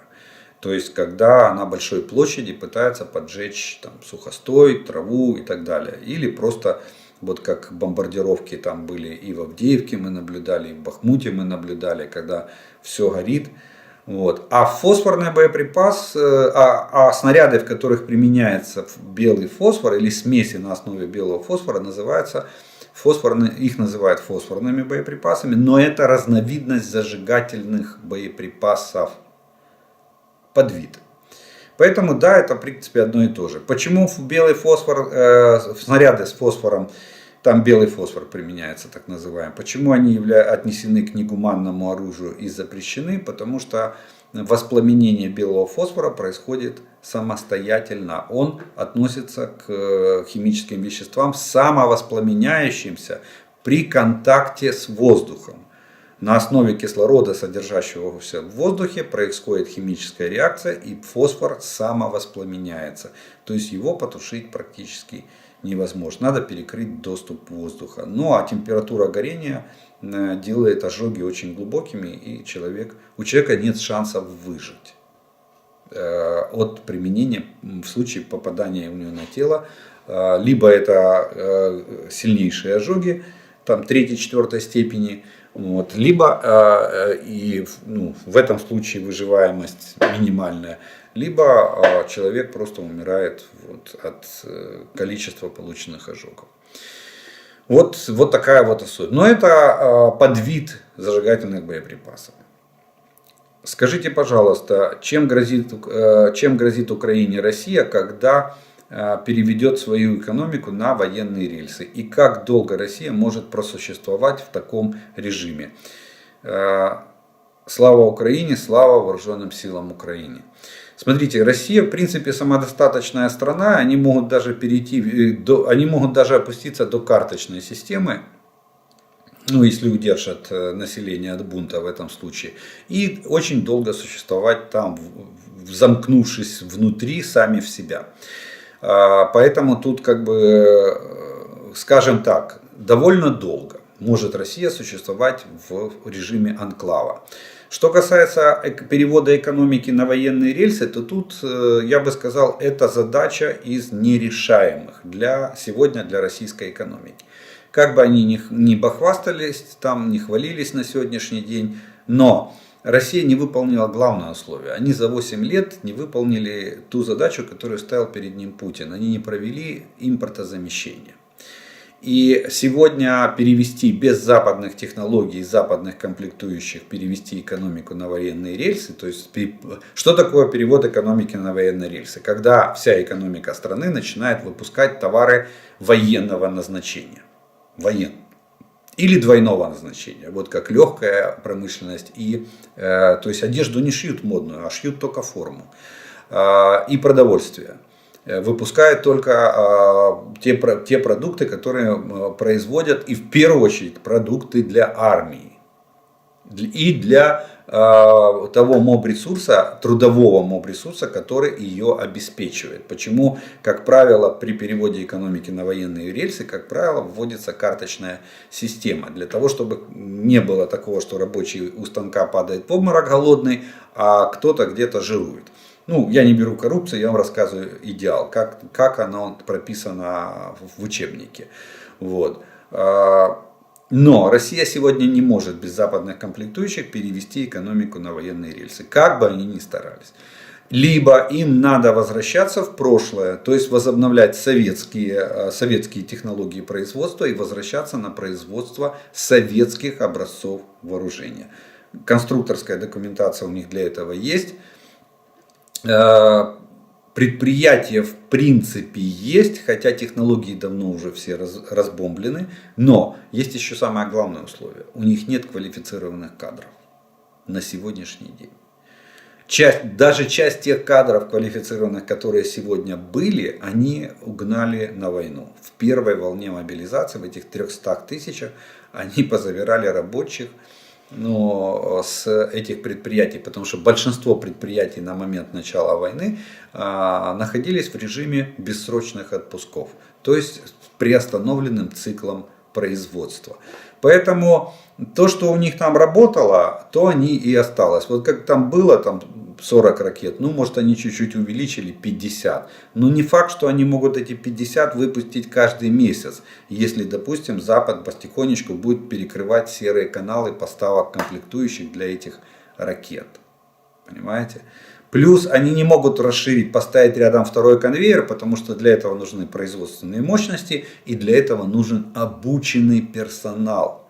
То есть когда на большой площади пытаются поджечь там, сухостой, траву и так далее. Или просто вот как бомбардировки там были и в Авдеевке мы наблюдали, и в Бахмуте мы наблюдали, когда все горит. Вот. А фосфорный боеприпас, снаряды, в которых применяется белый фосфор или смеси на основе белого фосфора, их называют фосфорными боеприпасами, но это разновидность зажигательных боеприпасов, подвид. Поэтому да, это в принципе одно и то же. Почему белый фосфор, снаряды с фосфором, там белый фосфор применяется, так называемый. Почему они отнесены к негуманному оружию и запрещены? Потому что воспламенение белого фосфора происходит самостоятельно. Он относится к химическим веществам, самовоспламеняющимся при контакте с воздухом. На основе кислорода, содержащегося в воздухе, происходит химическая реакция и фосфор самовоспламеняется. То есть его потушить практически невозможно. Надо перекрыть доступ воздуха. Ну а температура горения делает ожоги очень глубокими, и у человека нет шансов выжить. от применения в случае попадания у него на тело. Либо это сильнейшие ожоги, там 3-4 степени, вот, либо в этом случае выживаемость минимальная, либо человек просто умирает от количества полученных ожогов. Вот такая вот особенность. Но это подвид зажигательных боеприпасов. Скажите, пожалуйста, чем грозит Украине Россия, когда переведет свою экономику на военные рельсы? И как долго Россия может просуществовать в таком режиме? Слава Украине, слава вооруженным силам Украины. Смотрите, Россия в принципе самодостаточная страна, они могут даже опуститься до карточной системы, если удержат население от бунта в этом случае, и очень долго существовать там, замкнувшись внутри сами в себя. Поэтому тут, скажем так, довольно долго может Россия существовать в режиме анклава. Что касается перевода экономики на военные рельсы, то тут, я бы сказал, это задача из нерешаемых сегодня для российской экономики. Как бы они ни бахвастались, не хвалились на сегодняшний день, но Россия не выполнила главное условие. Они за 8 лет не выполнили ту задачу, которую ставил перед ним Путин. Они не провели импортозамещение. И сегодня перевести без западных технологий, западных комплектующих, перевести экономику на военные рельсы, то есть что такое перевод экономики на военные рельсы? Когда вся экономика страны начинает выпускать товары военного назначения. Или двойного назначения, вот как легкая промышленность. То есть одежду не шьют модную, а шьют только форму. И продовольствие. Выпускают только те продукты, которые производят, и в первую очередь продукты для армии. И для того моб-ресурса, трудового моб-ресурса, который ее обеспечивает. Почему, как правило, при переводе экономики на военные рельсы, как правило, вводится карточная система. Для того, чтобы не было такого, что рабочий у станка падает в обморок голодный, а кто-то где-то жирует. Я не беру коррупцию, я вам рассказываю идеал, как оно прописано в учебнике. Но Россия сегодня не может без западных комплектующих перевести экономику на военные рельсы, как бы они ни старались. Либо им надо возвращаться в прошлое, то есть возобновлять советские технологии производства и возвращаться на производство советских образцов вооружения. Конструкторская документация у них для этого есть. Предприятия в принципе есть, хотя технологии давно уже все разбомблены. Но есть еще самое главное условие. У них нет квалифицированных кадров на сегодняшний день. Даже часть тех кадров квалифицированных, которые сегодня были, они угнали на войну. В первой волне мобилизации, в этих 300 тысячах, они позабирали рабочих с этих предприятий, потому что большинство предприятий на момент начала войны находились в режиме бессрочных отпусков, то есть с приостановленным циклом производства. Поэтому то, что у них там работало, то они и осталось. Вот как там было 40 ракет, может они чуть-чуть увеличили 50. Но не факт, что они могут эти 50 выпустить каждый месяц, если, допустим, Запад потихонечку будет перекрывать серые каналы поставок комплектующих для этих ракет. Понимаете? Плюс они не могут расширить, поставить рядом второй конвейер, потому что для этого нужны производственные мощности и для этого нужен обученный персонал.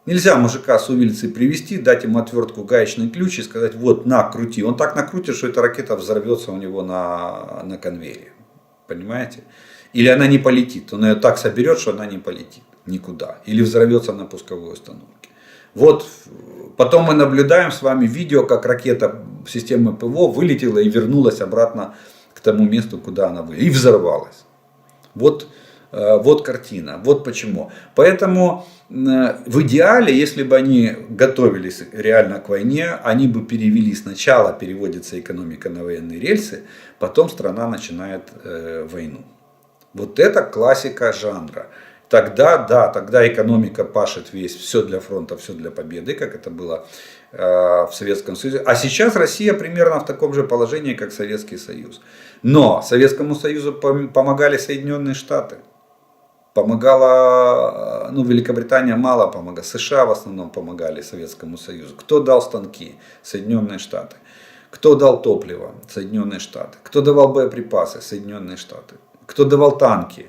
Нельзя мужика с улицы привести, дать ему отвертку, гаечный ключ и сказать: вот, на, крути. Он так накрутит, что эта ракета взорвется у него на конвейере. Понимаете? Или она не полетит. Он ее так соберет, что она не полетит никуда. Или взорвется на пусковой установке. Потом мы наблюдаем с вами видео, как ракета системы ПВО вылетела и вернулась обратно к тому месту, куда она вылетела. И взорвалась. Вот картина. Вот почему. Поэтому в идеале, если бы они готовились реально к войне, они бы перевели: сначала переводится экономика на военные рельсы, потом страна начинает войну. Вот это классика жанра. Тогда экономика пашет все для фронта, все для победы, как это было в Советском Союзе. А сейчас Россия примерно в таком же положении, как Советский Союз. Но Советскому Союзу помогали Соединенные Штаты. Помогала, ну, Великобритания мало помогала, США в основном помогали Советскому Союзу. Кто дал станки? Соединенные Штаты. Кто дал топливо? Соединенные Штаты. Кто давал боеприпасы? Соединенные Штаты. Кто давал танки?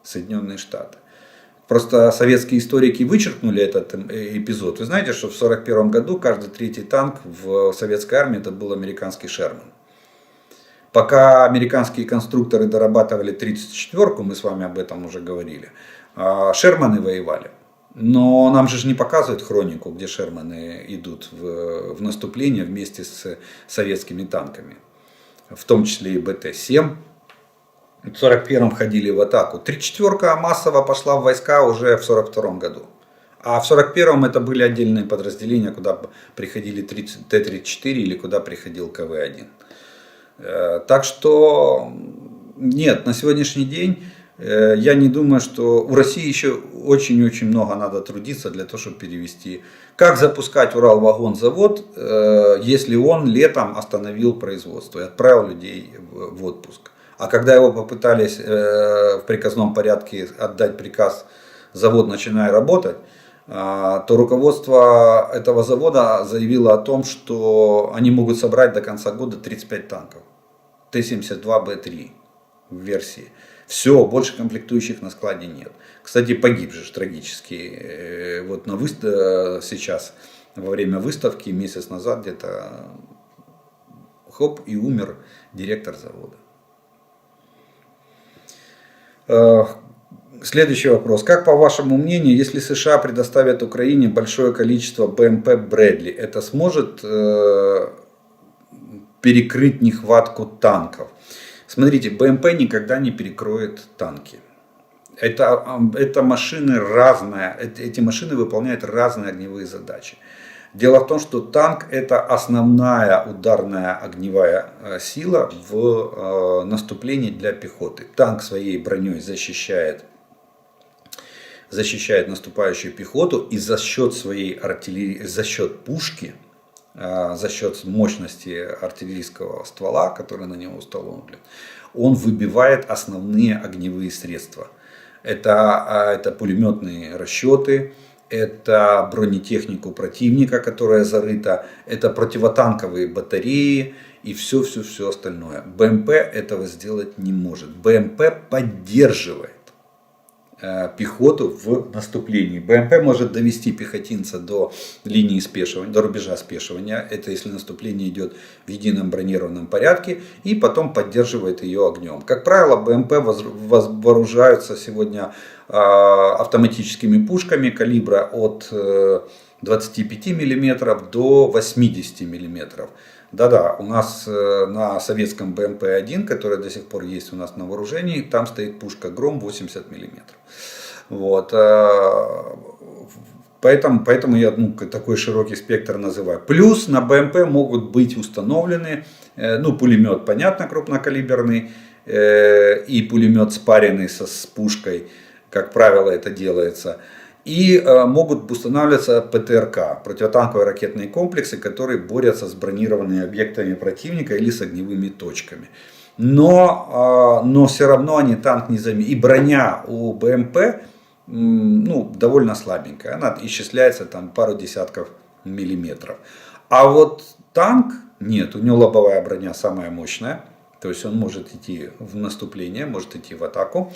Соединенные Штаты. Просто советские историки вычеркнули этот эпизод. Вы знаете, что в 1941 году каждый третий танк в советской армии это был американский Шерман. Пока американские конструкторы дорабатывали 34-ку, мы с вами об этом уже говорили, Шерманы воевали. Но нам же не показывают хронику, где Шерманы идут в наступление вместе с советскими танками. В том числе и БТ-7. В 1941-м ходили в атаку. 34-ка массово пошла в войска уже в 1942 году. А в 1941-м это были отдельные подразделения, куда приходили Т-34 или куда приходил КВ-1. Так что нет, на сегодняшний день я не думаю, что у России еще очень-очень много надо трудиться для того, чтобы перевести. Как запускать Уралвагонзавод, если он летом остановил производство и отправил людей в отпуск. А когда его попытались в приказном порядке отдать приказ, завод начинай работать, то руководство этого завода заявило о том, что они могут собрать до конца года 35 танков. Т-72Б3 в версии. Все, больше комплектующих на складе нет. Кстати, погиб же трагически. Вот сейчас, во время выставки, месяц назад где-то, хоп, и умер директор завода. Следующий вопрос. Как по вашему мнению, если США предоставят Украине большое количество БМП Брэдли, это сможет перекрыть нехватку танков? Смотрите, БМП никогда не перекроет танки. Это машины разные, эти машины выполняют разные огневые задачи. Дело в том, что танк это основная ударная огневая сила в наступлении для пехоты. Танк своей броней защищает наступающую пехоту, и за счет своей артиллерии, за счет пушки, за счет мощности артиллерийского ствола, который на него установлен, он выбивает основные огневые средства. Это пулеметные расчеты, это бронетехнику противника, которая зарыта, это противотанковые батареи и все остальное. БМП этого сделать не может. БМП поддерживает пехоту в наступлении. БМП может довести пехотинца до линии спешивания, до рубежа спешивания. Это если наступление идет в едином бронированном порядке. И потом поддерживает ее огнем. Как правило, БМП вооружаются сегодня автоматическими пушками калибра от 25 мм до 80 мм. Да-да, у нас на советском БМП-1, который до сих пор есть у нас на вооружении, там стоит пушка Гром 80 мм. Вот. Поэтому я такой широкий спектр называю. Плюс на БМП могут быть установлены, пулемет, понятно, крупнокалиберный, и пулемет спаренный с пушкой, как правило, это делается. И могут устанавливаться ПТРК, противотанковые ракетные комплексы, которые борются с бронированными объектами противника или с огневыми точками. Но все равно они танк не заменят. И броня у БМП довольно слабенькая. Она исчисляется там пару десятков миллиметров. А вот танк нет, у него лобовая броня самая мощная. То есть он может идти в наступление, может идти в атаку.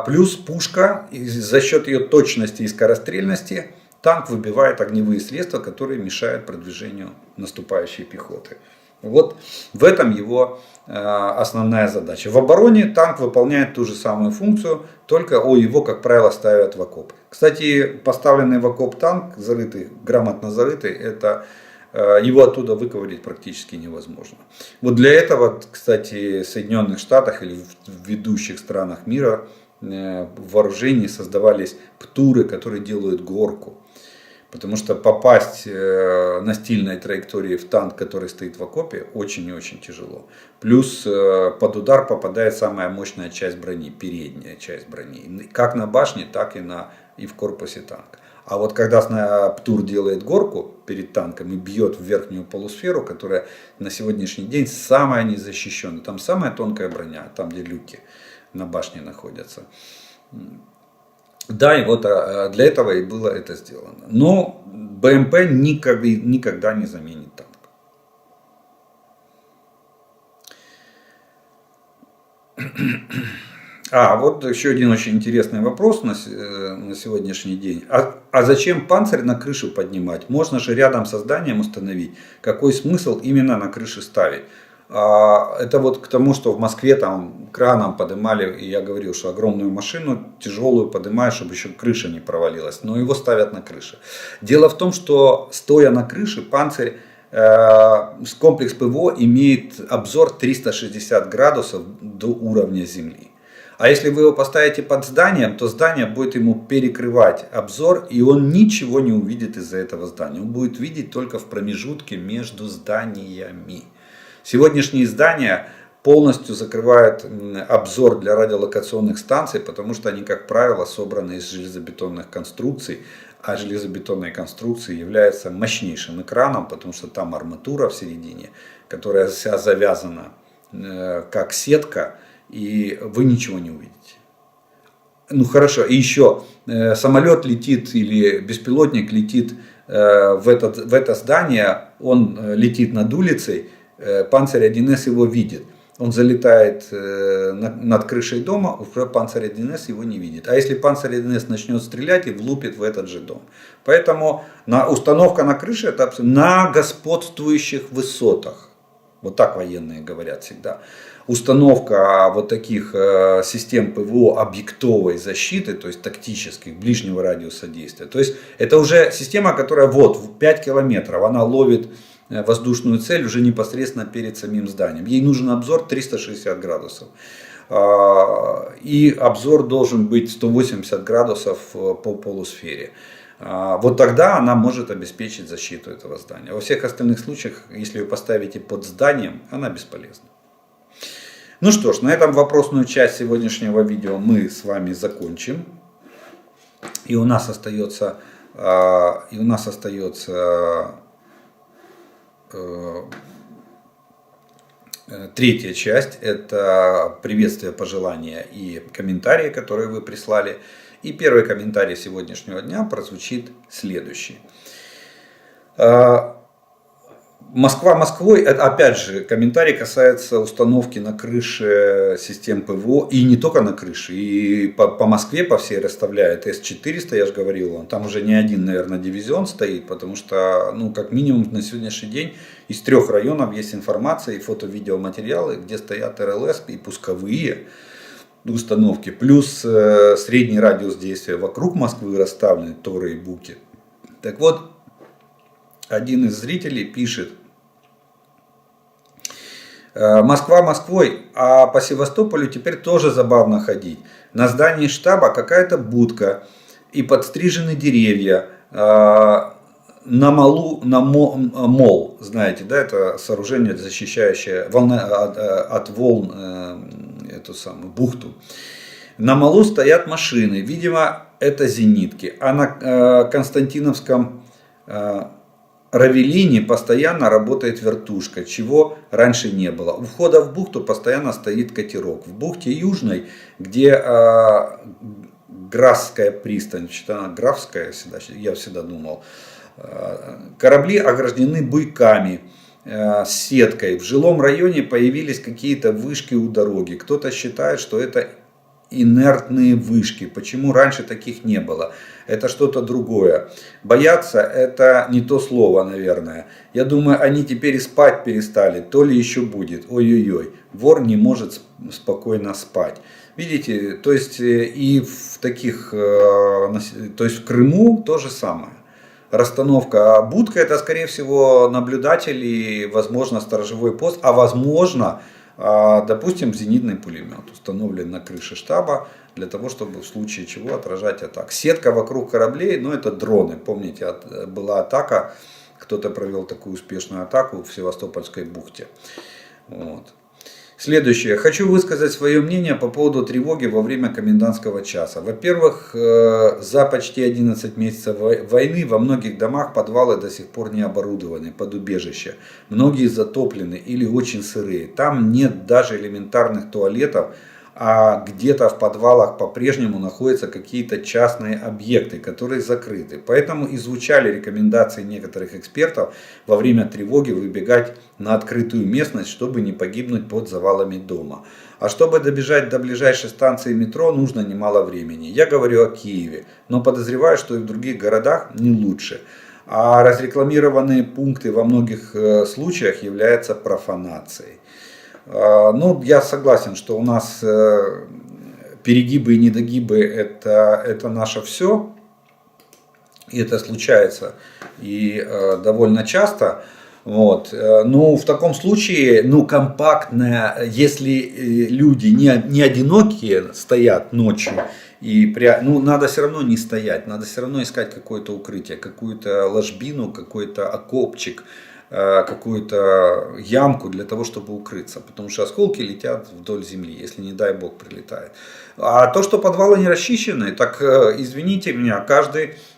Плюс пушка, за счет ее точности и скорострельности, танк выбивает огневые средства, которые мешают продвижению наступающей пехоты. Вот в этом его основная задача. В обороне танк выполняет ту же самую функцию, только его, как правило, ставят в окоп. Кстати, поставленный в окоп танк, грамотно зарытый, его оттуда выковырять практически невозможно. Вот для этого, кстати, в Соединенных Штатах или в ведущих странах мира в вооружении создавались птуры, которые делают горку. Потому что попасть на стильной траектории в танк, который стоит в окопе, очень и очень тяжело. Плюс под удар попадает самая мощная часть брони, передняя часть брони. Как на башне, так и в корпусе танка. А вот когда ПТУР делает горку перед танком и бьет в верхнюю полусферу, которая на сегодняшний день самая незащищенная, там самая тонкая броня, там где люки на башне находятся. Да, и вот для этого и было это сделано. Но БМП никогда не заменит танк. Вот еще один очень интересный вопрос на сегодняшний день. А зачем панцирь на крышу поднимать? Можно же рядом со зданием установить. Какой смысл именно на крыше ставить? Это вот к тому, что в Москве там краном поднимали, и я говорил, что огромную машину тяжелую поднимают, чтобы еще крыша не провалилась. Но его ставят на крыше. Дело в том, что стоя на крыше, панцирь, комплекс ПВО имеет обзор 360 градусов до уровня земли. А если вы его поставите под зданием, то здание будет ему перекрывать обзор, и он ничего не увидит из-за этого здания. Он будет видеть только в промежутке между зданиями. Сегодняшние здания полностью закрывают обзор для радиолокационных станций, потому что они, как правило, собраны из железобетонных конструкций. А железобетонные конструкции являются мощнейшим экраном, потому что там арматура в середине, которая вся завязана как сетка, и вы ничего не увидите. Ну хорошо, и еще самолет летит или беспилотник летит в это здание, он летит над улицей, панцирь 1С его видит. Он залетает над крышей дома, уже панцирь 1С его не видит. А если панцирь 1С начнет стрелять и влупит в этот же дом. Поэтому установка на крыше это на господствующих высотах. Вот так военные говорят всегда. Установка вот таких систем ПВО объектовой защиты, то есть тактических, ближнего радиуса действия. То есть это уже система, которая вот в 5 километров, она ловит воздушную цель уже непосредственно перед самим зданием. Ей нужен обзор 360 градусов. И обзор должен быть 180 градусов по полусфере. Вот тогда она может обеспечить защиту этого здания. Во всех остальных случаях, если ее поставите под зданием, она бесполезна. Ну что ж, на этом вопросную часть сегодняшнего видео мы с вами закончим. И у нас остается третья часть. Это приветствие, пожелания и комментарии, которые вы прислали. И первый комментарий сегодняшнего дня прозвучит следующий. Москва Москвой, опять же, комментарий касается установки на крыше систем ПВО. И не только на крыше, и по Москве по всей расставляют С-400, я же говорил, там уже не один, наверное, дивизион стоит, потому что, ну, как минимум на сегодняшний день из 3 районов есть информация и фото-видеоматериалы, где стоят РЛС и пусковые установки, плюс средний радиус действия вокруг Москвы расставлены торы и буки. Так вот, один из зрителей пишет: Москва Москвой, а по Севастополю теперь тоже забавно ходить. На здании штаба какая-то будка и подстрижены деревья. Мол, знаете, да, это сооружение, защищающее от волн эту самую бухту. На молу стоят машины, видимо, это зенитки. А на Константиновском Равелине постоянно работает вертушка, чего раньше не было. У входа в бухту постоянно стоит катерок. В бухте Южной, где Графская пристань, она Графская, я всегда думал, корабли ограждены буйками с сеткой. В жилом районе появились какие-то вышки у дороги. Кто-то считает, что это инертные вышки. Почему раньше таких не было? Это что-то другое. Бояться — это не то слово, наверное. Я думаю, они теперь и спать перестали. То ли еще будет. Ой-ой-ой. Вор не может спокойно спать. Видите, то есть и в таких, то есть в Крыму то же самое. Расстановка. Будка — это, скорее всего, наблюдатели, возможно, сторожевой пост, а возможно, допустим, зенитный пулемет установлен на крыше штаба для того, чтобы в случае чего отражать атак. Сетка вокруг кораблей, ну это дроны. Помните, была атака, кто-то провел такую успешную атаку в Севастопольской бухте. Вот. Следующее. Хочу высказать свое мнение по поводу тревоги во время комендантского часа. Во-первых, за почти 11 месяцев войны во многих домах подвалы до сих пор не оборудованы под убежище. Многие затоплены или очень сырые. Там нет даже элементарных туалетов, а где-то в подвалах по-прежнему находятся какие-то частные объекты, которые закрыты. Поэтому и звучали рекомендации некоторых экспертов во время тревоги выбегать на открытую местность, чтобы не погибнуть под завалами дома. А чтобы добежать до ближайшей станции метро, нужно немало времени. Я говорю о Киеве, но подозреваю, что и в других городах не лучше. А разрекламированные пункты во многих случаях являются профанацией. Ну, я согласен, что у нас перегибы и недогибы это наше все. И это случается и довольно часто. Вот. Ну, в таком случае, ну, компактная, если люди не одинокие стоят ночью, ну, надо все равно не стоять, надо все равно искать какое-то укрытие, какую-то ложбину, какой-то окопчик, какую-то ямку для того, чтобы укрыться. Потому что осколки летят вдоль земли, если не дай бог прилетает. А то, что подвалы не расчищены, так извините меня,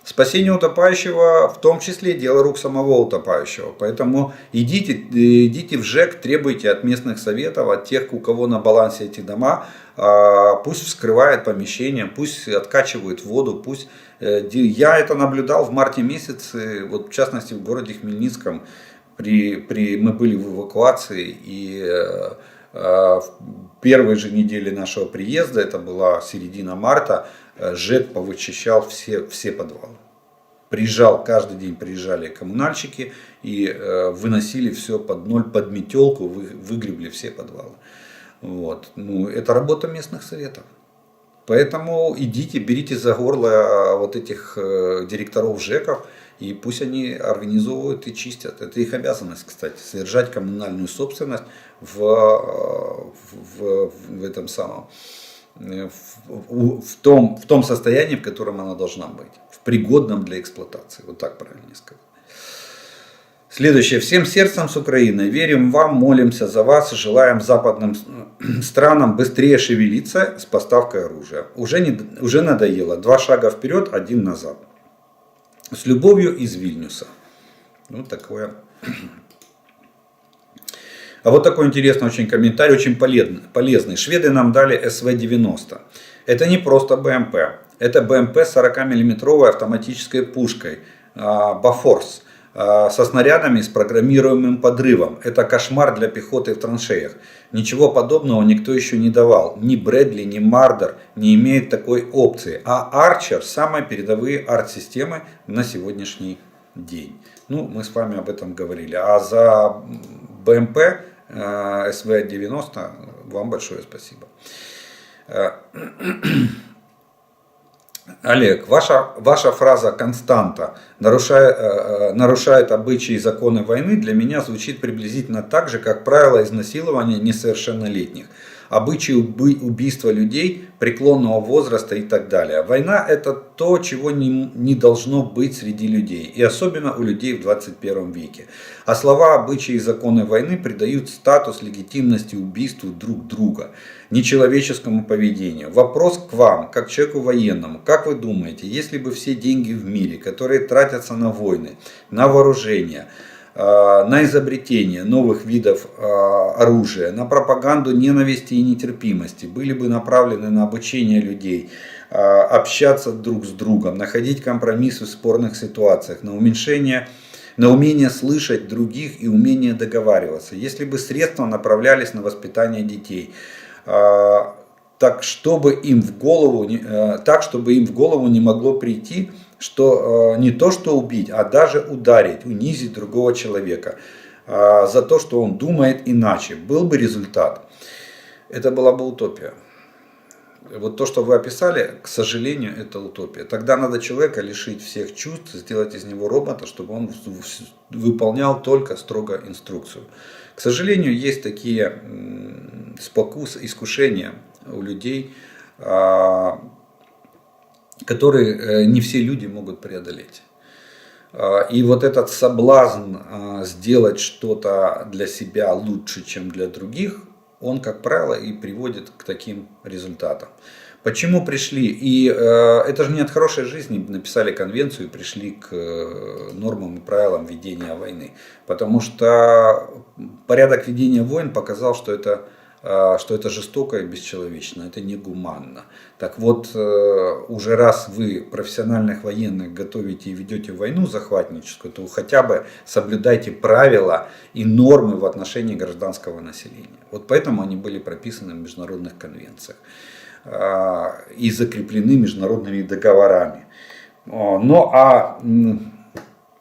спасение утопающего в том числе дело рук самого утопающего. Поэтому идите в ЖЭК, требуйте от местных советов, от тех, у кого на балансе эти дома, пусть вскрывают помещения, пусть откачивают воду, пусть... Я это наблюдал в марте месяце, вот в частности в городе Хмельницком. Мы были в эвакуации, и в первой же неделе нашего приезда, это была середина марта, ЖЭК повычищал все подвалы. Каждый день приезжали коммунальщики и выносили все под ноль, под метелку, выгребли все подвалы. Вот. Ну, это работа местных советов. Поэтому идите, берите за горло вот этих директоров ЖЭКов, и пусть они организовывают и чистят. Это их обязанность, кстати, содержать коммунальную собственность в том состоянии, в котором она должна быть. В пригодном для эксплуатации. Вот так правильно сказать. Следующее. Всем сердцем с Украины. Верим вам, молимся за вас, желаем западным странам быстрее шевелиться с поставкой оружия. Уже надоело. 2 шага вперед, 1 назад. С любовью из Вильнюса. Вот такое. А вот такой интересный очень комментарий, очень полезный. Шведы нам дали СВ-90. Это не просто БМП. Это БМП с 40-мм автоматической пушкой Бафорс со снарядами с программируемым подрывом. Это кошмар для пехоты в траншеях. Ничего подобного никто еще не давал. Ни Брэдли, ни Мардер не имеют такой опции. А Арчер — самые передовые арт-системы на сегодняшний день. Ну, мы с вами об этом говорили. А за БМП СВ-90 вам большое спасибо. Олег, ваша фраза «константа» нарушает обычаи и законы войны для меня звучит приблизительно так же, как правило изнасилования несовершеннолетних, обычаи убийства людей преклонного возраста и так далее. Война — это то, чего не должно быть среди людей, и особенно у людей в 21 веке. А слова «обычаи и законы войны» придают статус легитимности убийству друг друга, нечеловеческому поведению. Вопрос к вам, как человеку военному. Как вы думаете, если бы все деньги в мире, которые тратятся на войны, на вооружение, на изобретение новых видов оружия, на пропаганду ненависти и нетерпимости, были бы направлены на обучение людей, общаться друг с другом, находить компромиссы в спорных ситуациях, на умение слышать других и умение договариваться. Если бы средства направлялись на воспитание детей, так чтобы им в голову не могло прийти, что не то что убить, а даже ударить, унизить другого человека за то, что он думает иначе, был бы результат. Это была бы утопия. Вот то, что вы описали, к сожалению, это утопия. Тогда надо человека лишить всех чувств, сделать из него робота, чтобы он выполнял только строго инструкцию. К сожалению, есть такие искушения у людей, которые не все люди могут преодолеть. И вот этот соблазн сделать что-то для себя лучше, чем для других, он, как правило, и приводит к таким результатам. Почему пришли? И это же не от хорошей жизни написали конвенцию и пришли к нормам и правилам ведения войны. Потому что порядок ведения войн показал, что это жестоко и бесчеловечно, это негуманно. Так вот, уже раз вы профессиональных военных готовите и ведете войну захватническую, то хотя бы соблюдайте правила и нормы в отношении гражданского населения. Вот поэтому они были прописаны в международных конвенциях и закреплены международными договорами. Ну а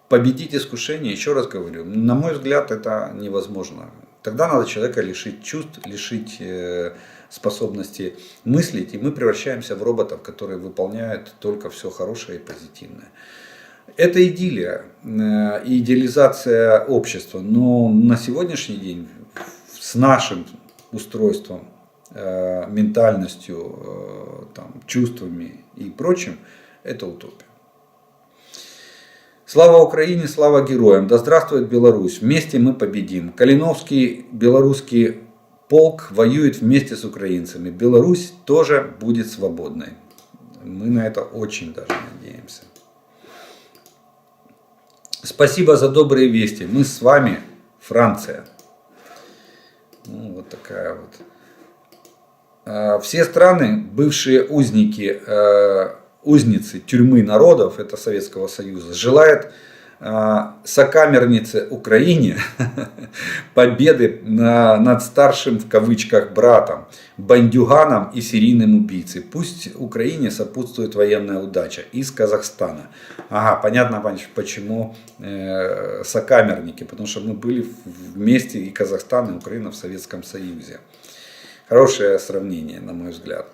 победить искушение, еще раз говорю, на мой взгляд, это невозможно. Тогда надо человека лишить чувств, лишить способности мыслить, и мы превращаемся в роботов, которые выполняют только все хорошее и позитивное. Это идиллия, идеализация общества, но на сегодняшний день с нашим устройством, ментальностью, там, чувствами и прочим, это утопия. Слава Украине, слава героям! Да здравствует Беларусь! Вместе мы победим! Калиновский белорусский полк воюет вместе с украинцами. Беларусь тоже будет свободной. Мы на это очень даже надеемся. Спасибо за добрые вести. Мы с вами, Франция. Ну, вот такая вот. Все страны, бывшие узницы тюрьмы народов, это Советского Союза, желают сокамернице Украине победы над старшим в кавычках братом, бандюганом и серийным убийцей. Пусть Украине сопутствует военная удача из Казахстана. Ага, понятно, почему сокамерники, потому что мы были вместе, и Казахстан, и Украина в Советском Союзе. Хорошее сравнение, на мой взгляд.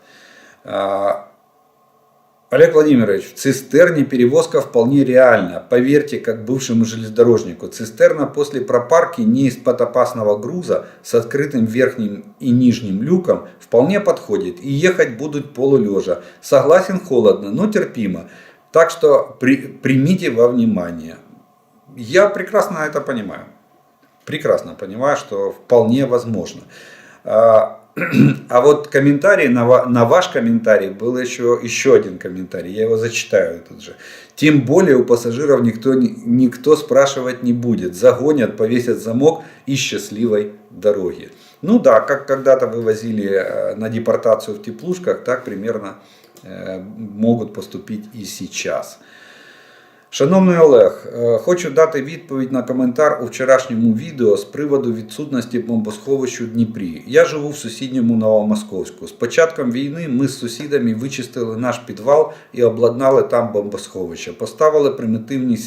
Олег Владимирович, в цистерне перевозка вполне реальна. Поверьте, как бывшему железнодорожнику, цистерна после пропарки не из-под опасного груза с открытым верхним и нижним люком вполне подходит. И ехать будут полулежа. Согласен, холодно, но терпимо. Так что примите во внимание. Я прекрасно это понимаю. Прекрасно понимаю, что вполне возможно. А вот комментарий, на ваш комментарий был еще один комментарий, я его зачитаю тут же. Тем более у пассажиров никто спрашивать не будет, загонят, повесят замок и счастливой дороги. Ну да, как когда-то вывозили на депортацию в теплушках, так примерно могут поступить і сейчас. Шановний Олег, хочу дати відповідь на коментар у вчорашньому відео з приводу відсутності бомбосховищ у Дніпрі. Я живу в сусідньому Новомосковську. З початком війни ми з сусідами вичистили наш підвал і обладнали там бомбосховище. Поставили примітивні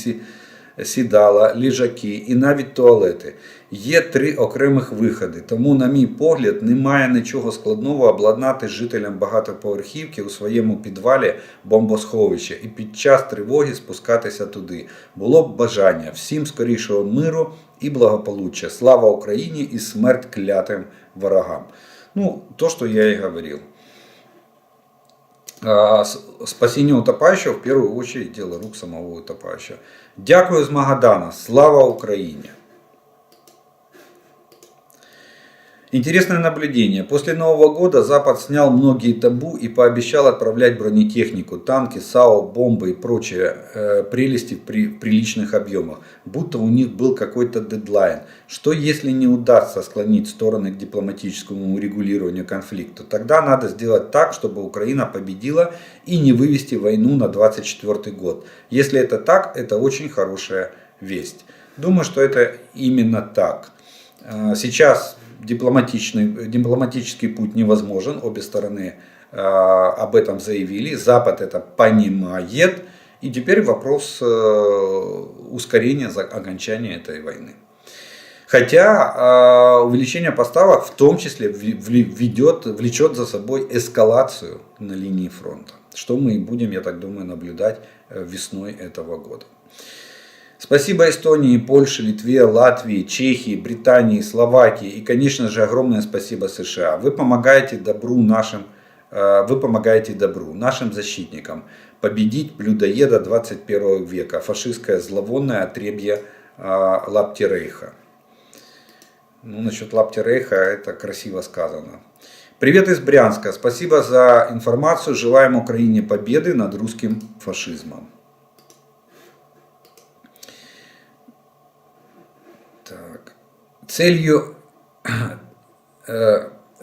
сідала, ліжаки і навіть туалети. Є 3 окремих виходи, тому, на мій погляд, немає нічого складного обладнати жителям багатоповерхівки у своєму підвалі бомбосховище і під час тривоги спускатися туди. Було б бажання. Всім скорішого миру і благополуччя. Слава Україні і смерть клятим ворогам. Ну, то, что я и говорил. Спасение утопающего в первую очередь дело рук самого утопающего. Дякую з Магадана. Слава Украине! Интересное наблюдение. После Нового года Запад снял многие табу и пообещал отправлять бронетехнику, танки, САУ, бомбы и прочие прелести в приличных объемах. Будто у них был какой-то дедлайн. Что если не удастся склонить стороны к дипломатическому урегулированию конфликта? Тогда надо сделать так, чтобы Украина победила и не вывести войну на 2024 год. Если это так, это очень хорошая весть. Думаю, что это именно так. Сейчас дипломатический путь невозможен, обе стороны об этом заявили, Запад это понимает, и теперь вопрос ускорения окончания этой войны. Хотя увеличение поставок в том числе влечет за собой эскалацию на линии фронта, что мы и будем, я так думаю, наблюдать весной этого года. Спасибо Эстонии, Польше, Литве, Латвии, Чехии, Британии, Словакии и, конечно же, огромное спасибо США. Вы помогаете добру нашим защитникам победить людоеда 21 века, фашистское зловонное отребье лапти Рейха. Ну, насчет лапти Рейха это красиво сказано. Привет из Брянска. Спасибо за информацию. Желаем Украине победы над русским фашизмом. Так. Целью...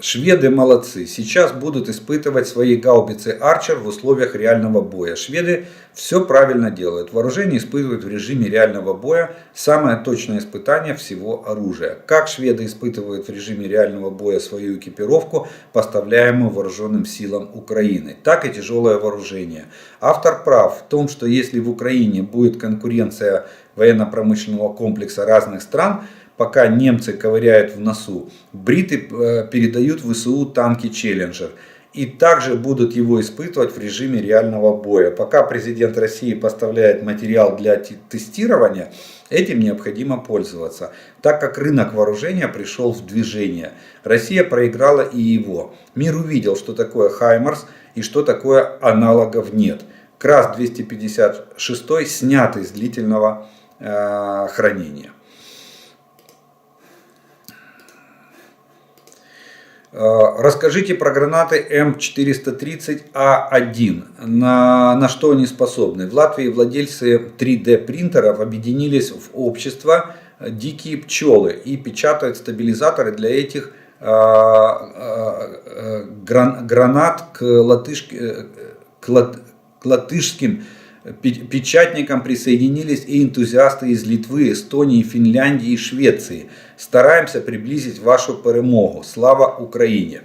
Шведы молодцы. Сейчас будут испытывать свои гаубицы Арчер в условиях реального боя. Шведы все правильно делают. Вооружение испытывают в режиме реального боя. Самое точное испытание всего оружия. Как шведы испытывают в режиме реального боя свою экипировку, поставляемую вооруженным силам Украины, так и тяжелое вооружение. Автор прав в том, что если в Украине будет конкуренция военно-промышленного комплекса разных стран, пока немцы ковыряют в носу, бриты передают в ВСУ танки Челленджер. И также будут его испытывать в режиме реального боя. Пока президент России поставляет материал для тестирования, этим необходимо пользоваться, так как рынок вооружения пришел в движение. Россия проиграла и его. Мир увидел, что такое Хаймарс и что такое аналогов нет. КрАС-256 снят из длительного хранения. Расскажите про гранаты М430А1, на что они способны. В Латвии владельцы 3D принтеров объединились в общество «Дикие пчелы» и печатают стабилизаторы для этих гранат к латышским печатникам присоединились и энтузиасты из Литвы, Эстонии, Финляндии и Швеции. Стараемся приблизить вашу перемогу. Слава Украине!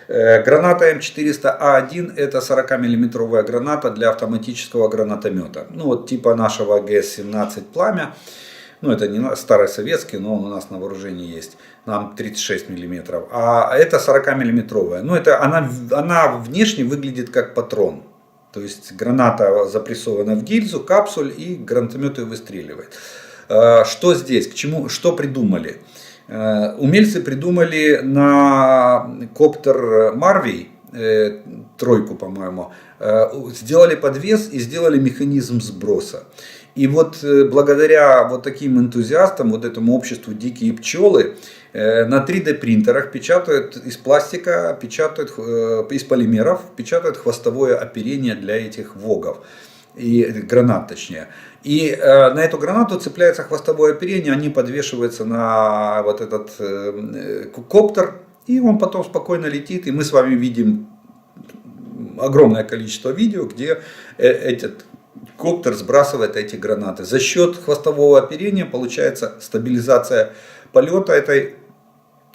Граната М400А1 это 40-мм граната для автоматического гранатомета. Ну вот типа нашего ГС-17 «Пламя». Ну это не старый советский, но он у нас на вооружении есть. Нам 36 мм. А это 40-мм. Ну это она внешне выглядит как патрон. То есть граната запрессована в гильзу, капсуль и гранатомет ее выстреливает. Что здесь? К чему? Что придумали? Умельцы придумали на коптер Марвей, тройку, по-моему, сделали подвес и сделали механизм сброса. И вот благодаря вот таким энтузиастам, вот этому обществу «Дикие пчелы», на 3D принтерах печатают из пластика, печатают из полимеров, печатают хвостовое оперение для этих вогов, и гранат точнее. И на эту гранату цепляется хвостовое оперение, они подвешиваются на вот этот коптер, и он потом спокойно летит, и мы с вами видим огромное количество видео, где этот коптер сбрасывает эти гранаты. За счет хвостового оперения получается стабилизация полета этой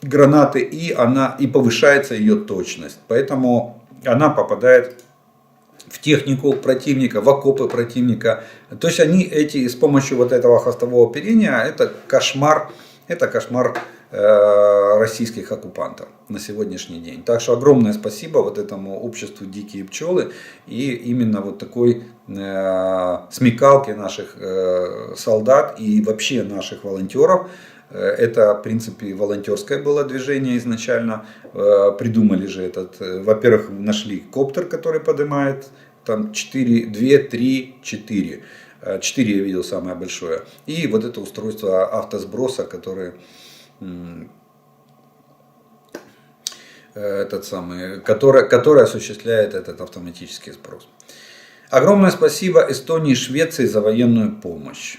гранаты, и повышается ее точность. Поэтому она попадает в технику противника, в окопы противника. То есть они с помощью вот этого хвостового оперения, это кошмар российских оккупантов на сегодняшний день. Так что огромное спасибо вот этому обществу «Дикие пчелы» и именно вот такой смекалки наших солдат и вообще наших волонтеров. Это, в принципе, волонтерское было движение изначально. Придумали же этот, во-первых, нашли коптер, который поднимает там 4, 2, 3, 4. 4 я видел самое большое. И вот это устройство автосброса, которое осуществляет этот автоматический сброс. Огромное спасибо Эстонии и Швеции за военную помощь.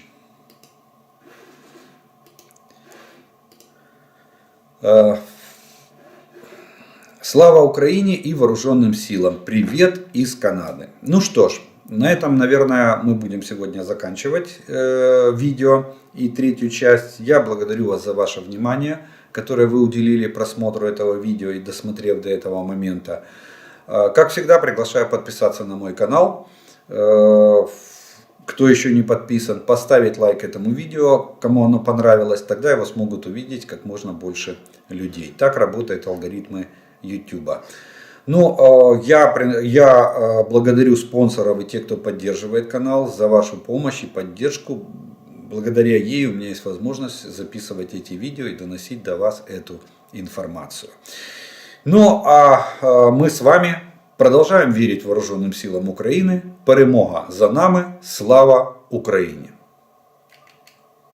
Слава Украине и вооруженным силам. Привет из Канады. Ну что ж, на этом, наверное, мы будем сегодня заканчивать видео и третью часть. Я благодарю вас за ваше внимание, которое вы уделили просмотру этого видео и досмотрев до этого момента. Как всегда, приглашаю подписаться на мой канал. Кто еще не подписан, поставить лайк этому видео, кому оно понравилось, тогда его смогут увидеть как можно больше людей. Так работают алгоритмы YouTube. Ну, я благодарю спонсоров и тех, кто поддерживает канал, за вашу помощь и поддержку. Благодаря ей у меня есть возможность записывать эти видео и доносить до вас эту информацию. Ну, а мы с вами продовжаємо вірити Вооруженим силам України. Перемога за нами. Слава Україні!